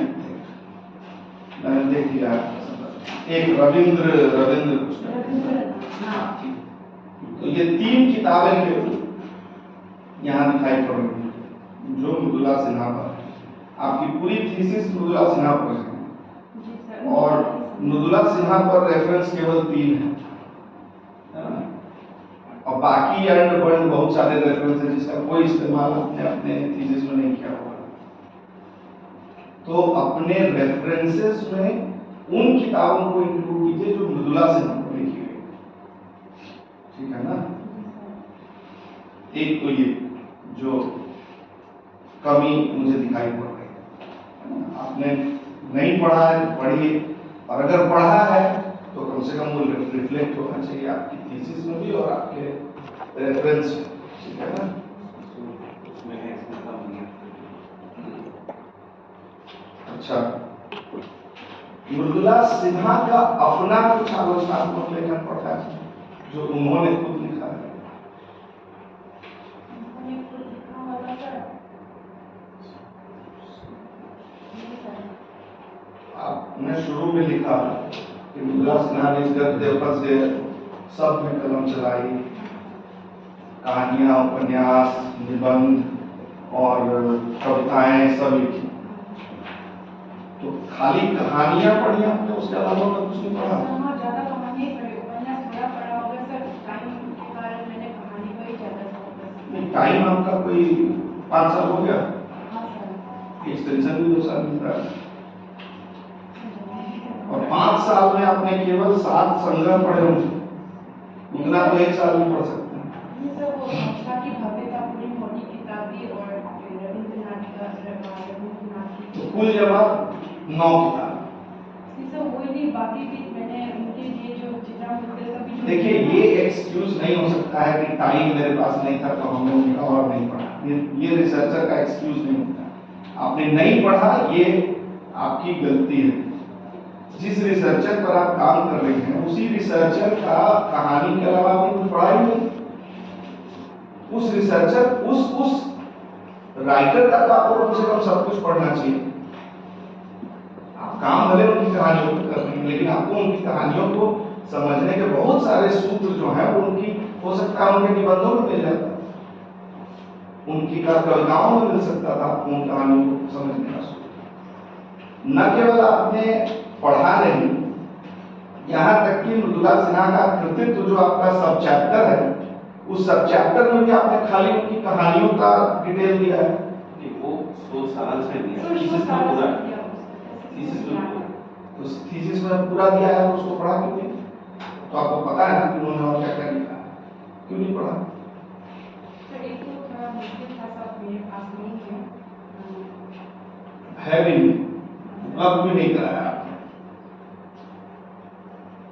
Speaker 3: मैंने देख लिया है। एक रविंद्र कुछ। तो ये 3 किताबें केवल यहाँ दिखाई पड़ रही हैं जो मृदुला सिन्हा पर है। आपकी पूरी थीसिस मृदुला सिन्हा पर है और मृदुला सिन्हा पर रेफरेंस केवल 3 है ना? और बाकी एंड पॉइंट बहुत सारे रेफरेंस है जिसका कोई इस्तेमाल आपने अपने थीसिस में नहीं किया होगा। तो अपने रेफरेंसेस में उन किताबों को इंक्लूड कीजिए जो मृदुला सिन्हा पर लिखी हुई, ठीक है ना? एक तो ये जो कमी मुझे दिखाई पड़ रही है, आपने नहीं पढ़ा है तो पढ़िए, और अगर पढ़ा है तो कम से कम वो रिफ्लेक्ट होना चाहिए आपकी थीसिस में भी और आपके रेफरेंस में, ठीक है ना? अच्छा, मृदुला सिन्हा का अपना कुछ आलोचनात्मक लेखन पढ़ा है जो उन्होंने खुद लिखा है? आपने शुरू में लिखा कि मृदुला सिन्हा ने गद्य पद्य सब में कलम चलाई, कहानियां, उपन्यास, निबंध और कविताएं सब लिखी। तो खाली कहानियां पढ़ी आपने, उसके अलावा और कुछ नहीं पढ़ा?
Speaker 1: ज्यादा कहानी पढ़ी, उपन्यास थोड़ा पढ़ा होगा सर, टाइम के कारण मैंने कहानी को ही ज्यादा फोकस।
Speaker 3: नहीं, टाइम आपका कोई 5 साल हो गया?
Speaker 1: हाँ सर।
Speaker 3: एक्सटेंशन भी 2 साल मिल रहा है। और 5 साल में आपने केवल 7 संग्रह पढ़े होंगे, उतना तो 1 साल में पढ़ सकते हैं।
Speaker 1: जी सर, वो भाषा की भव्यता पूरी मोटी किताबी और रविंद्रनाथ की
Speaker 3: तो कुल जवाब 9 किताब।
Speaker 1: जी सर, वही नहीं, बाकी भी मैंने उनके लिए जो चित्रा मुद्दे का भी
Speaker 3: देखिए, ये एक्सक्यूज नहीं हो सकता है कि टाइम मेरे पास नहीं था तो हमने उनका और नहीं पढ़ा। ये रिसर्चर का एक्सक्यूज नहीं होता। आपने नहीं पढ़ा, ये आपकी गलती है। जिस रिसर्चर पर आप काम कर रहे हैं उसी रिसर्चर का कहानी के अलावा आपने कुछ पढ़ा ही नहीं। उस रिसर्चर उस राइटर का तो आपको कम से कम सब कुछ पढ़ना चाहिए। आप काम भले उनकी कहानियों को कर रहे हैं, लेकिन आपको उनकी कहानियों को समझने के बहुत सारे सूत्र जो हैं वो उनकी, हो सकता है उनके निबंधों में मिल जाता, उनकी कविताओं में मिल सकता था आपको उन कहानियों को समझने का सूत्र। न केवल आपने पढ़ा नहीं, यहाँ तक कि मृदुला सिन्हा का कृतित्व जो आपका सब चैप्टर है, उस सब चैप्टर में भी आपने खाली उनकी कहानियों का डिटेल दिया है।
Speaker 2: वो 100 साल से दिया,
Speaker 1: सर,
Speaker 2: थीसिस में पूरा, थीसिस में पूरा।
Speaker 3: तो थीसिस में पूरा दिया है तो उसको पढ़ा क्यों नहीं? तो आपको पता है ना कि उन्होंने और क्या क्या लिखा है, क्यों नहीं पढ़ा?
Speaker 1: सर, एक तो थोड़ा मुश्किल था सब मेरे पास नहीं
Speaker 3: है भी नहीं, उपलब्ध भी नहीं कराया आपने।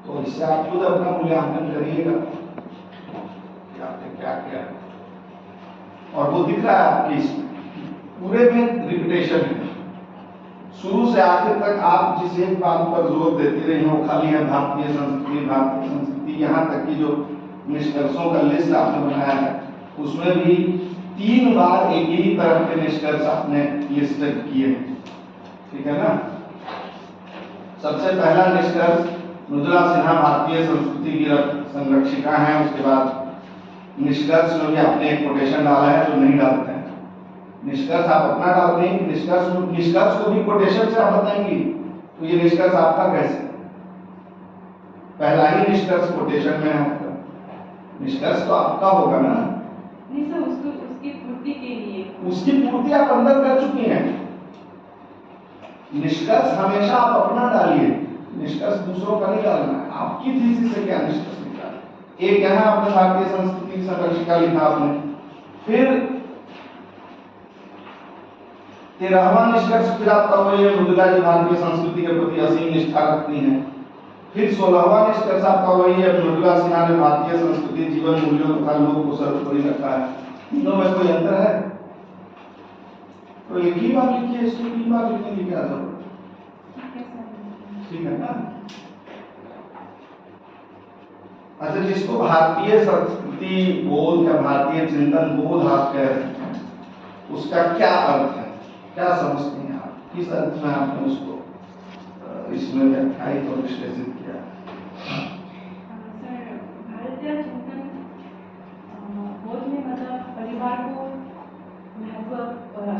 Speaker 3: तो इससे आप खुद अपना मूल्यांकन करिएगा कि आपने क्या किया। और वो दिख रहा है आपकी इसमें पूरे में रिपीटेशन है। शुरू से आखिर तक आप जिस एक बात पर जोर देती रही हो, खाली है भारतीय संस्कृति, भारतीय संस्कृति, यहाँ तक कि जो निष्कर्षों का लिस्ट आपने बनाया है उसमें भी 3 बार एक ही तरह के निष्कर्ष आपने लिस्ट किए हैं, ठीक है ना? सबसे पहला निष्कर्ष, मृदुला सिन्हा भारतीय संस्कृति की संरक्षिका हैं। उसके बाद निष्कर्ष में भी आपने एक कोटेशन डाला है जो नहीं डालते हैं। निष्कर्ष आप अपना डालते हैं, निष्कर्ष को भी कोटेशन से आप बताएंगी, तो ये निष्कर्ष आपका कैसे? पहला ही निष्कर्ष कोटेशन में है आपका, निष्कर्ष तो आपका होगा ना?
Speaker 1: नहीं सर, उसकी पूर्ति के लिए,
Speaker 3: उसकी पूर्ति आप अंदर कर चुकी हैं। निष्कर्ष हमेशा आप अपना डालिए, निष्कर्ष दूसरों का नहीं डालना है। आपकी थीसिस से क्या निष्कर्ष निकाला? एक यहाँ आपने भारतीय संस्कृति की संरक्षिका लिखा आपने, फिर 13वां निष्कर्ष फिर आपका वही है, मृदुला जी भारतीय संस्कृति के प्रति असीम निष्ठा रखती हैं। फिर 16वां निष्कर्ष आपका वही है, मृदुला सिन्हा ने भारतीय संस्कृति, जीवन मूल्यों तथा लोक को सर्वोपरि रखा है। तीनों में कोई अंतर है? तो एक ही बात लिखी है, इसको 3 बार लिखने की क्या जरूरत? ठीक है ना? अच्छा, जिसको भारतीय संस्कृति बोध या भारतीय चिंतन बोध आप कह रहे हैं, उसका क्या अर्थ है, क्या समझते हैं आप? किस अर्थ में आपने उसको इसमें व्याख्यायित और विश्लेषित किया?
Speaker 1: सर, भारतीय चिंतन बोध में मतलब परिवार को महत्व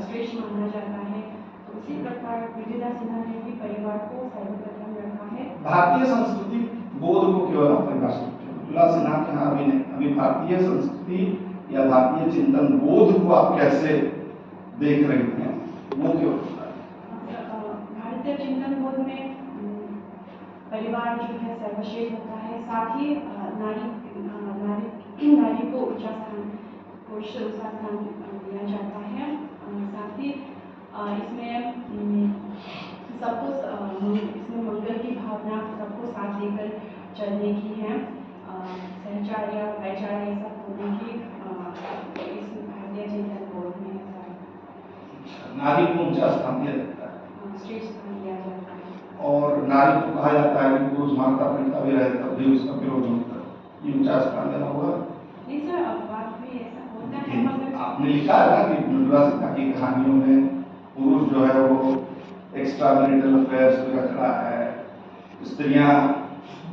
Speaker 1: श्रेष्ठ माना जाता है, तो उसी प्रकार मृदुला सिन्हा ने भी परिवार को सर्वप्रथम रखा है।
Speaker 3: भारतीय संस्कृति बोध को केवल आप परिभाषित किया, मृदुला सिन्हा के यहाँ अभी नहीं। अभी भारतीय संस्कृति या भारतीय चिंतन बोध को आप कैसे देख रहे हैं, वो क्यों?
Speaker 1: भारतीय चिंतन बोध में परिवार जो है सर्वश्रेष्ठ होता है, साथ ही नारी को ऊंचा स्थान दिया जाता है। साथ ही इसमें इसमें मंगल की भावना, सबको साथ लेकर चलने की है, सहचार या भाईचारा ये सब होने की इस भारतीय चिंतन बोध में
Speaker 3: नारी को ऊंचा स्थान दिया जाता है,
Speaker 1: श्रेष्ठ स्थान दिया जाता है।
Speaker 3: और नारी को कहा जाता है कि पुरुष माता पिता भी रहे तब भी उसका विरोध होता है। ये ऊंचा स्थान देना होगा?
Speaker 1: नहीं सर, बात भी ऐसा होता है, मगर
Speaker 3: आपने लिखा है ना कि मृदुला सिन्हा की कहानियों में पुरुष जो है वो एक्स्ट्रा मैरिटल अफेयर्स में रख रहा है, स्त्रियां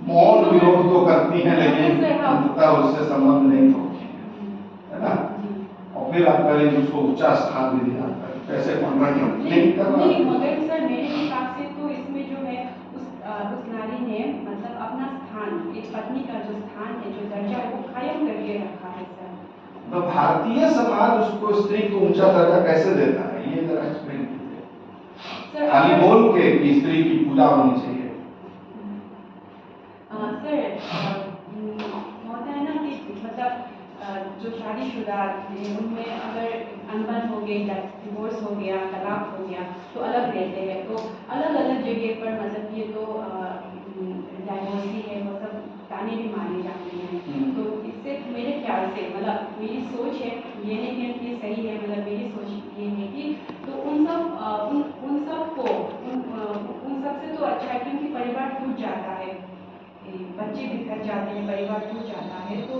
Speaker 3: मौन विरोध तो करती हैं लेकिन अंततः उससे संबंध नहीं होती है ना? और फिर आप करें कि उसको ऊंचा स्थान भी दिया जाता है, कैसे कन्वर्ट नहीं कर रहा?
Speaker 1: नहीं, मगर सर मेरे हिसाब से तो इसमें जो है उस नारी ने मतलब अपना स्थान, एक पत्नी का जो स्थान है, जो दर्जा है, वो कायम करके रखा है सर।
Speaker 3: तो भारतीय समाज उसको स्त्री को ऊंचा दर्जा कैसे देता है, ये जरा एक्सप्लेन कीजिए। खाली बोल के कि स्त्री की पूजा होनी चाहिए,
Speaker 1: शादीशुदा हैं उनमें अगर अनबन हो गई, डिवोर्स हो गया, तलाक हो गया तो अलग रहते हैं। तो अलग अलग जगह पर मतलब ये तो डाइवोर्सी है वो सब ताने भी माने जाते हैं। तो इससे मेरे ख्याल से मतलब मेरी सोच है, ये नहीं है कि सही है, मतलब मेरी सोच ये है कि तो उन सबको उन सब से तो अच्छा है क्योंकि परिवार टूट जाता है, बच्चे बिखर जाते हैं, परिवार टूट जाता है। तो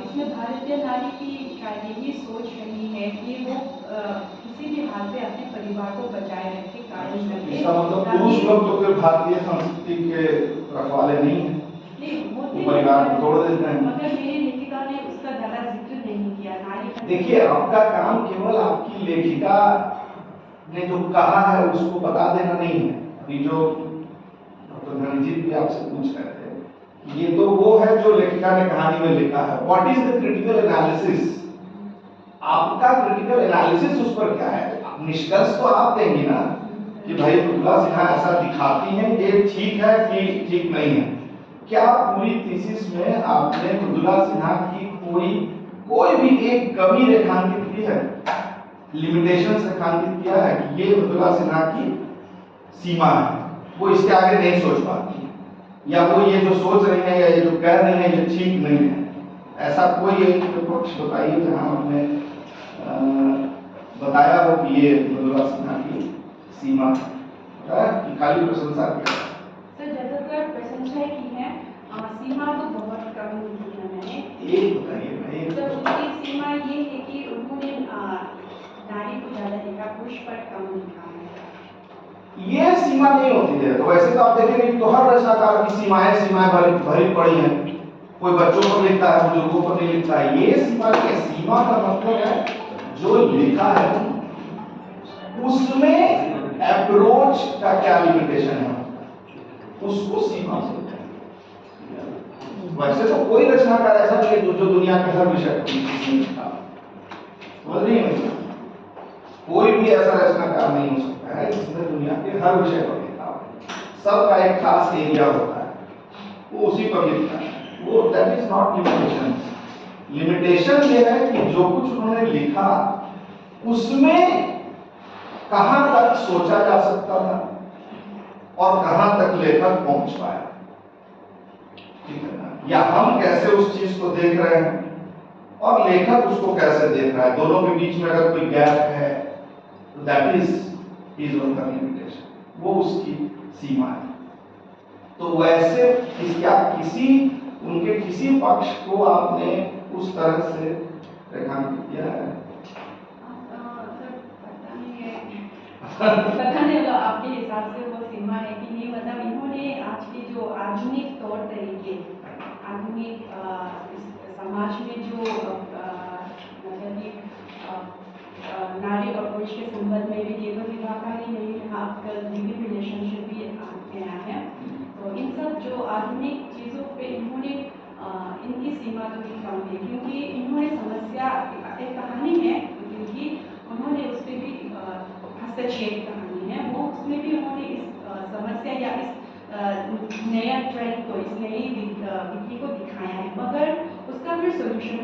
Speaker 1: इसमें भारतीय नारी की शायद यही सोच रही है कि वो किसी भी हाल पे अपने परिवार को बचाए रखे, कायम रखे।
Speaker 3: इसका मतलब पुरुष लोग तो फिर भारतीय संस्कृति के रखवाले नहीं है, वो परिवार को तोड़ देते हैं।
Speaker 1: मगर मेरी लेखिका ने उसका ज़्यादा जिक्र नहीं किया नारी।
Speaker 3: देखिए, आपका काम केवल आपकी लेखिका ने जो कहा है उसको बता देना नहीं है। अभी जो डॉक्टर धनजीत भी आपसे पूछ रहे थे, ये तो वो है जो लेखिका ने कहानी में लिखा है। What is the critical analysis? आपका क्रिटिकल एनालिसिस उस पर क्या है? निष्कर्ष तो आप देंगे ना कि भाई मृदुला सिन्हा ऐसा दिखाती हैं, ये ठीक है कि ठीक नहीं है। क्या पूरी थीसिस में आपने मृदुला सिन्हा की कोई भी एक कमी रेखांकित की है, लिमिटेशंस रेखांकित किया है कि ये मृदुला सिन्हा की सीमा है, वो इसके आगे नहीं सोच पाती, या वो ये जो सोच रही है या ये जो कह रही है ये ठीक नहीं है? ऐसा कोई एक पक्ष बताइए जहां आपने बताया हो कि ये मृदुला सिन्हा की सीमा है कि खाली प्रशंसा की?
Speaker 1: सर ज्यादातर प्रशंसा की है, सीमा तो बहुत कम की है मैंने।
Speaker 3: एक बताइए।
Speaker 1: तो उनकी सीमा ये है कि उन्होंने नारी को ज्यादा लिखा, पुरुष पर कम लिखा है।
Speaker 3: ये सीमा नहीं होती है। तो वैसे तो आप देखेंगे तो हर रचनाकार की सीमाएं भरी पड़ी हैं। कोई बच्चों पर लिखता है, बुजुर्गों पर नहीं लिखता है। ये सीमा नहीं है। सीमा का मतलब है जो लिखा है उसमें अप्रोच का क्या लिमिटेशन है, उसको सीमा से। वैसे तो कोई रचनाकार ऐसा नहीं है जो दुनिया के हर विषय पर लिखा, समझ रही है? कोई भी ऐसा रचनाकार नहीं हो सकता है जिसने दुनिया के हर विषय पर लिखा हो। सबका एक खास एरिया होता है, वो उसी पर लिखता है। वो that is not limitation. Limitation ये है कि जो कुछ उन्होंने लिखा उसमें कहां तक सोचा जा सकता था और कहां तक लेखक पहुंच पाया, ठीक है ना? या हम कैसे उस चीज को देख रहे हैं और लेखक उसको कैसे देख रहा है, दोनों के बीच में अगर कोई गैप है तो दैट इज उनका लिमिटेशन, वो उसकी सीमा है। तो वैसे क्या उनके किसी पक्ष को आपने उस तरह से रेखांकित किया है?
Speaker 1: पता नहीं होगा आपके हिसाब से वो सीमा है कि नहीं। मतलब इन्होंने आज के जो आधुनिक तौर तरीके, आधुनिक समाज में जो मतलब कि नारी और पुरुष के संबंध में भी केवल विवाह का ही नहीं है, आजकल लिविंग रिलेशनशिप भी आया है। तो इन सब जो आधुनिक चीज़ों पे इन्होंने इनकी सीमा तो नहीं कम है, क्योंकि इन्होंने समस्या एक कहानी है क्योंकि उन्होंने उस पर भी हस्तक्षेप कहानी है, वो उसमें भी उन्होंने इस समस्या या इस नया ट्रेंड को, इस नई विधि को दिखाया है, मगर उसका फिर सोल्यूशन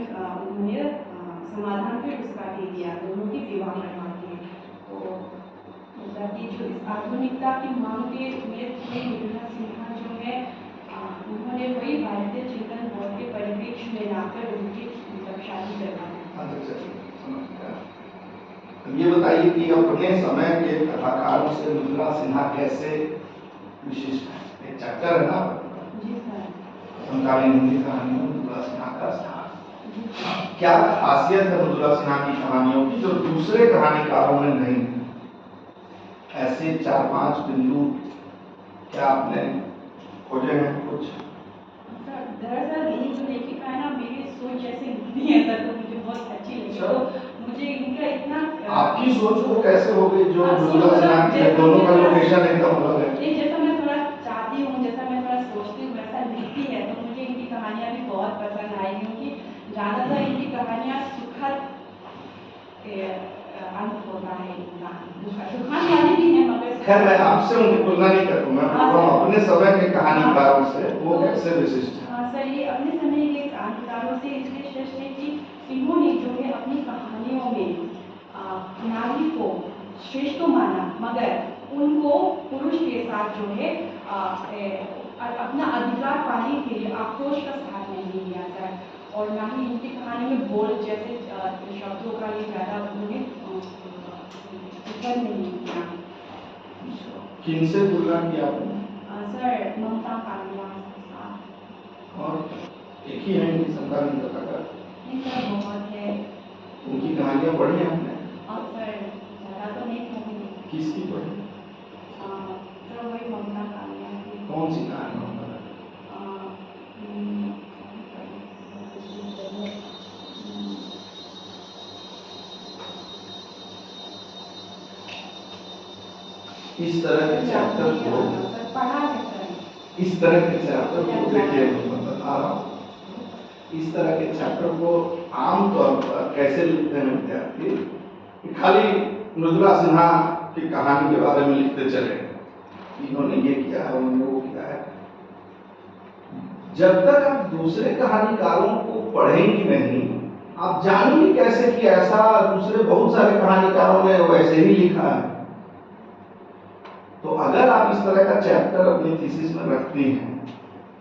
Speaker 1: उन्होंने समाधान फिर उसका दे दिया, दोनों की विवाह करवा के। तो मतलब कि जो इस आधुनिकता की मांग के में मृदुला सिन्हा जो है उन्होंने वही भारतीय चिंतन बोर्ड के परिप्रेक्ष्य में लाकर उनकी मतलब शादी करवाई।
Speaker 3: ये बताइए कि अपने समय के कथाकारों से मृदुला सिन्हा कैसे विशिष्ट है? एक चैप्टर है ना
Speaker 1: जी सर,
Speaker 3: समकालीन हिंदी कहानी में मृदुला सिन्हा का स्थान। क्या खासियत है मृदुला सिन्हा की कहानियों की जो दूसरे कहानीकारों में नहीं है? ऐसे 4-5 बिंदु क्या आपने खोजे हैं कुछ?
Speaker 1: दरअसल ये जो लेखिका है ना, मेरी सोच जैसे लिखती है सर, तो मुझे बहुत अच्छी लगी। तो मुझे इनका इतना
Speaker 3: आपकी सोच वो कैसे हो गई जो मृदुला सिन्हा के दोनों का लोकेशन एकदम अलग है?
Speaker 1: जैसा मैं थोड़ा चाहती हूँ, जैसा मैं थोड़ा सोचती हूँ वैसा लिखती है, तो मुझे इनकी कहानियाँ भी बहुत पसंद आई, क्योंकि ज़्यादातर इनकी कहानियाँ सुखद अंत होता है इनका, सुखद वाली भी है मगर।
Speaker 3: खैर मैं आपसे उनकी तुलना नहीं करूँगा, मैं अपने समय के कहानीकारों से वो कैसे विशिष्ट है?
Speaker 1: सर ये अपने समय के कहानीकारों से इसलिए श्रेष्ठ है कि इन्होंने मगर उनको पुरुष के साथ जो है अपना अधिकार पाने के लिए आक्रोश का सहारा नहीं लिया जाए, और ना ही इनकी कहानी में बोल जैसे शब्दों का ये ज़्यादा उन्होंने नहीं किया।
Speaker 3: किनसे तुलना किया आपने?
Speaker 1: सर ममता कालिया के साथ।
Speaker 3: और एक ही है इनकी समकालीन कथाकार?
Speaker 1: नहीं सर, बहुत है।
Speaker 3: उनकी कहानियां पढ़ी हैं आपने?
Speaker 1: और सर ज़्यादा तो नहीं पढ़ी।
Speaker 3: किसकी पढ़ी?
Speaker 1: सर वही ममता कालिया की।
Speaker 3: कौन सी कहानी ममता? इस तरह के चैप्टर को
Speaker 1: पढ़ा है सर।
Speaker 3: इस तरह के चैप्टर को देखिए, मैं बता रहा हूँ, इस तरह के चैप्टर को आमतौर पर कैसे लिखते हैं विद्यार्थी कि खाली मृदुला सिन्हा की कहानी के बारे में लिखते चले, इन्होंने ये किया है, उन्होंने वो किया है। जब तक आप दूसरे कहानीकारों को पढ़ेंगे नहीं, आप जानेंगे कैसे कि ऐसा दूसरे बहुत सारे कहानीकारों ने वैसे ही लिखा है। तो अगर आप इस तरह का चैप्टर अपनी थीसिस में रखते हैं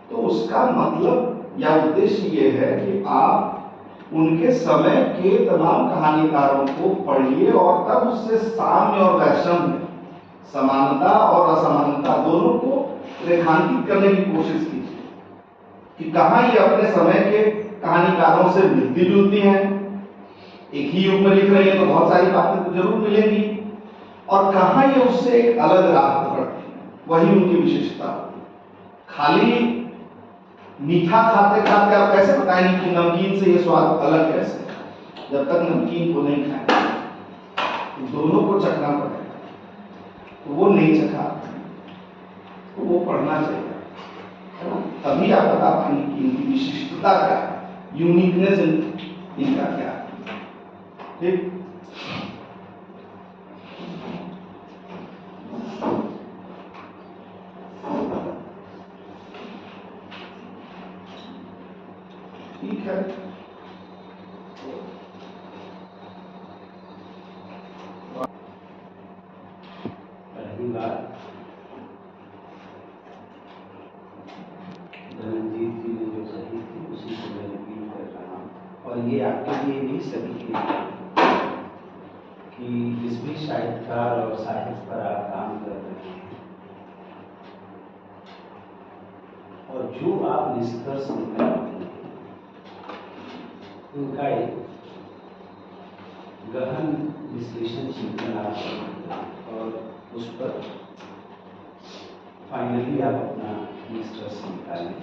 Speaker 3: तो उसका मतलब या उद्देश्य ये है कि आप उनके समय के तमाम कहानीकारों को पढ़िए और तब उससे साम्य और वैषम्य, समानता और असमानता दोनों को रेखांकित करने की कोशिश कीजिए कि कहाँ ये अपने समय के कहानीकारों से मिलती जुलती हैं। एक ही युग में लिख रही है तो बहुत सारी बातें तो जरूर मिलेंगी, और कहाँ ये उससे एक अलग राह पकड़ती है, वही उनकी विशेषता। खाली मीठा खाते खाते आप कैसे बताएंगे कि नमकीन से ये स्वाद अलग कैसे? जब तक नमकीन को नहीं खाएंगे, दोनों को चखना पड़ेगा। तो वो नहीं चखा तो वो पढ़ना चाहिए, तभी आप बता पाएंगे कि इनकी विशिष्टता क्या है, यूनिकनेस इनका क्या है। ठीक, ठीक है।
Speaker 4: पहली बात, धनंजीत जी ने जो कही थी उसी को मैं रिपीट कर रहा हूँ, और ये आपके लिए भी सभी के लिए कि जिस भी साहित्यकार और साहित्य पर आप काम कर रहे हैं और जो आप निष्कर्ष निकालते हैं उनका एक गहन विश्लेषण चिंतन आप करें और उस पर फाइनली आप अपना निष्कर्ष निकालें।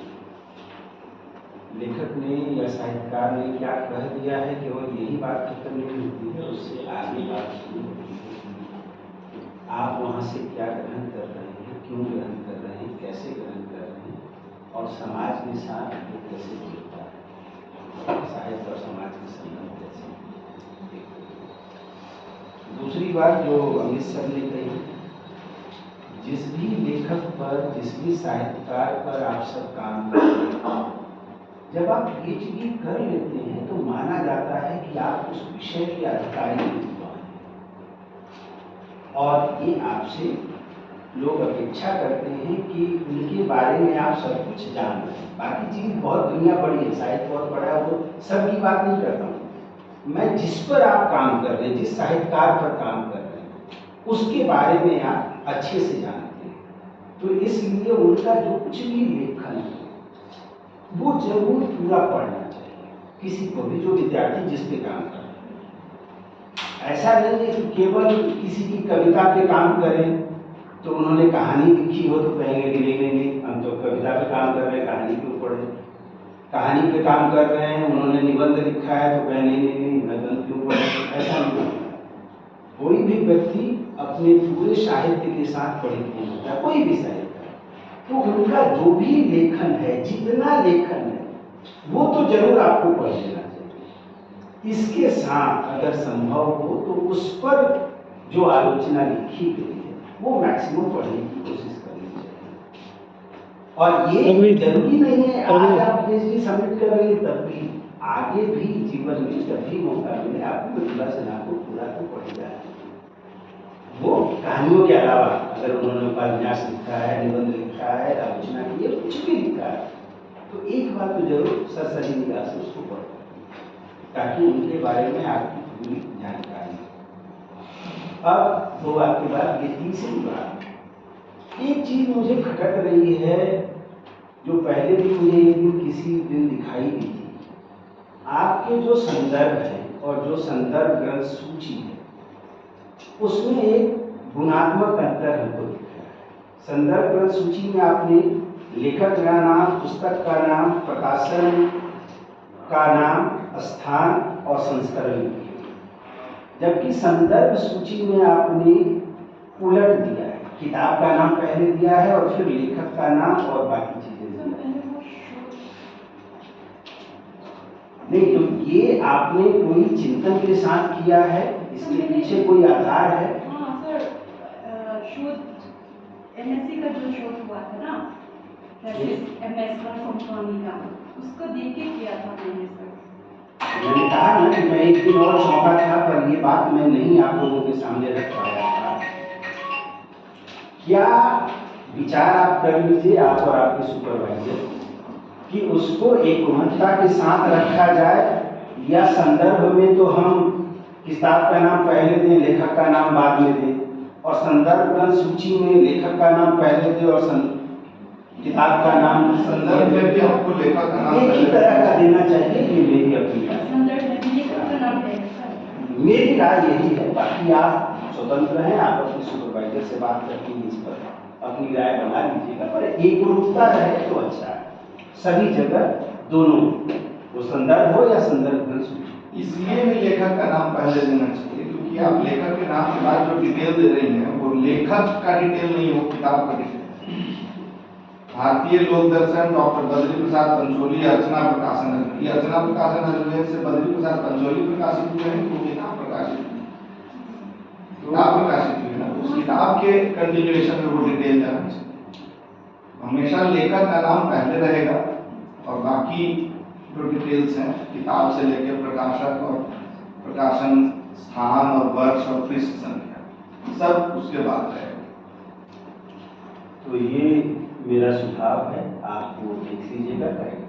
Speaker 4: लेखक ने या साहित्यकार ने क्या कह दिया है केवल यही बात खत्म नहीं होती है, उससे आगे बात शुरू होती है। आप वहाँ से क्या ग्रहण कर रहे हैं, क्यों ग्रहण कर रहे हैं, कैसे ग्रहण कर रहे हैं, और समाज के साथ ये कैसे जुड़ता है, साहित्य और समाज के संबंध कैसे। दूसरी बात जो अमित सर ने कही, जिस भी लेखक पर, जिस भी साहित्यकार पर आप सब काम करते हैं, जब आप पीएचडी कर लेते हैं तो माना जाता है कि आप उस विषय के अधिकारी विद्वान हैं, और ये आपसे लोग अपेक्षा करते हैं कि उनके बारे में आप सब कुछ जान लें। बाकी चीज़ बहुत दुनिया बड़ी है, साहित्य बहुत बड़ा है, वो सबकी बात नहीं करता हूँ मैं। जिस पर आप काम कर रहे हैं, जिस साहित्यकार पर काम कर रहे हैं, उसके बारे में आप अच्छे से जानते हैं, तो इसलिए उनका जो कुछ भी लेखन है वो जरूर पूरा पढ़ना चाहिए किसी को भी, जो विद्यार्थी जिस पे काम कर रहे हैं। ऐसा नहीं है कि केवल किसी की कविता पे काम करें, तो उन्होंने कहानी लिखी हो तो कहेंगे कि नहीं हम तो कविता पे काम कर रहे हैं, कहानी क्यों पढ़ें। कहानी पे काम कर रहे हैं, उन्होंने निबंध लिखा है तो कहें नहीं निबंध क्यों पढ़ें। ऐसा नहीं होता। कोई भी व्यक्ति अपने पूरे साहित्य के साथ परिचित नहीं होता, कोई भी साहित्य, तो उनका जो भी लेखन है, जितना लेखन है, वो तो जरूर आपको पढ़ लेना चाहिए। इसके साथ अगर संभव हो तो उस पर जो आलोचना लिखी गई है वो मैक्सिमम पढ़ने की कोशिश करनी चाहिए। और ये जरूरी नहीं है आज आप पीएचडी सबमिट कर रहे हैं तब भी, आगे भी जीवन में जब भी मौका मिले आपको मृदुला सिन्हा को पूरा तो पढ़ जाए। वो कहानियों के अलावा अगर उन्होंने उपन्यास लिखा है, निबंध लिखा है, आलोचना की है, कुछ भी लिखा है, तो एक बात तो जरूर सरसरी निगाह से उसको पढ़ो, ताकि उनके बारे में आपकी पूरी जानकारी हो। अब दो बात के बाद ये तीसरी बात, एक चीज मुझे खटक रही है, जो पहले भी मुझे एक दिन किसी दिन दिखाई दी थी। आपके जो संदर्भ है और जो संदर्भ ग्रंथ सूची है, उसमें एक गुणात्मक अंतर हमको दिख रहा है। संदर्भ ग्रंथ सूची में आपने लेखक का नाम, पुस्तक का नाम, प्रकाशन का नाम, स्थान और संस्करण लिखे, जबकि संदर्भ सूची में आपने उलट दिया है, किताब का नाम पहले दिया है और फिर लेखक का नाम और बाकी चीजें दिया है। नहीं, तो ये आपने कोई चिंतन के साथ किया है, इसके पीछे कोई आधार है?
Speaker 1: हाँ सर, शोध एमएससी का जो शोध हुआ था ना, एमएस का, उसको देख के किया था मैंने सर।
Speaker 4: मैंने कहा ना कि मैं एक दिन और सौंपा था, पर ये बात मैं नहीं आप लोगों के सामने रख पाया था। क्या विचार आप कर लीजिए, आप और आपके सुपरवाइजर, कि उसको एकरूपता के साथ रखा जाए, या संदर्भ में तो हम किताब का नाम पहले दें, लेखक का नाम बाद में दें, और संदर्भ ग्रंथ सूची में लेखक का नाम पहले दें और किताब का नाम
Speaker 3: संदर्भ में भी आपको लेखक का नाम
Speaker 4: एक ही तरह का देना चाहिए। ये मेरी अपील है,
Speaker 1: संदर्भ में लेखक का नाम है सर।
Speaker 4: मेरी राय यही है। बाकी आप स्वतंत्र हैं, आप अपने सुपरवाइजर से बात करके इस पर अपनी राय बना लीजिएगा, पर एकरूपता रहे तो अच्छा है सभी जगह, दोनों, वो संदर्भ हो या संदर्भ ग्रंथ सूची।
Speaker 3: इसलिए भी लेखक का नाम पहले देना चाहिए, क्योंकि आप लेखक के नाम के बाद जो डिटेल दे रही हैं वो लेखक का डिटेल नहीं, वो किताब का डिटेल। भारतीय लोक दर्शन डॉक्टर बद्री प्रसाद पंचोली अर्चना प्रकाशन, ये अर्चना प्रकाशन आयुर्वेद से बद्री प्रसाद पंचोली प्रकाशित हुए हैं, वो किताब प्रकाशित हुई, किताब प्रकाशित हुई ना, उस किताब के कंटिन्यूएशन में वो डिटेल जाना चाहिए। हमेशा लेखक का नाम पहले रहेगा और बाकी जो डिटेल्स हैं किताब से लेकर प्रकाशक और प्रकाशन स्थान और वर्ष और पृष्ठ संख्या सब उसके बाद रहेगा।
Speaker 4: तो ये मेरा सुझाव है, आप वो देख लीजिएगा, करेक्ट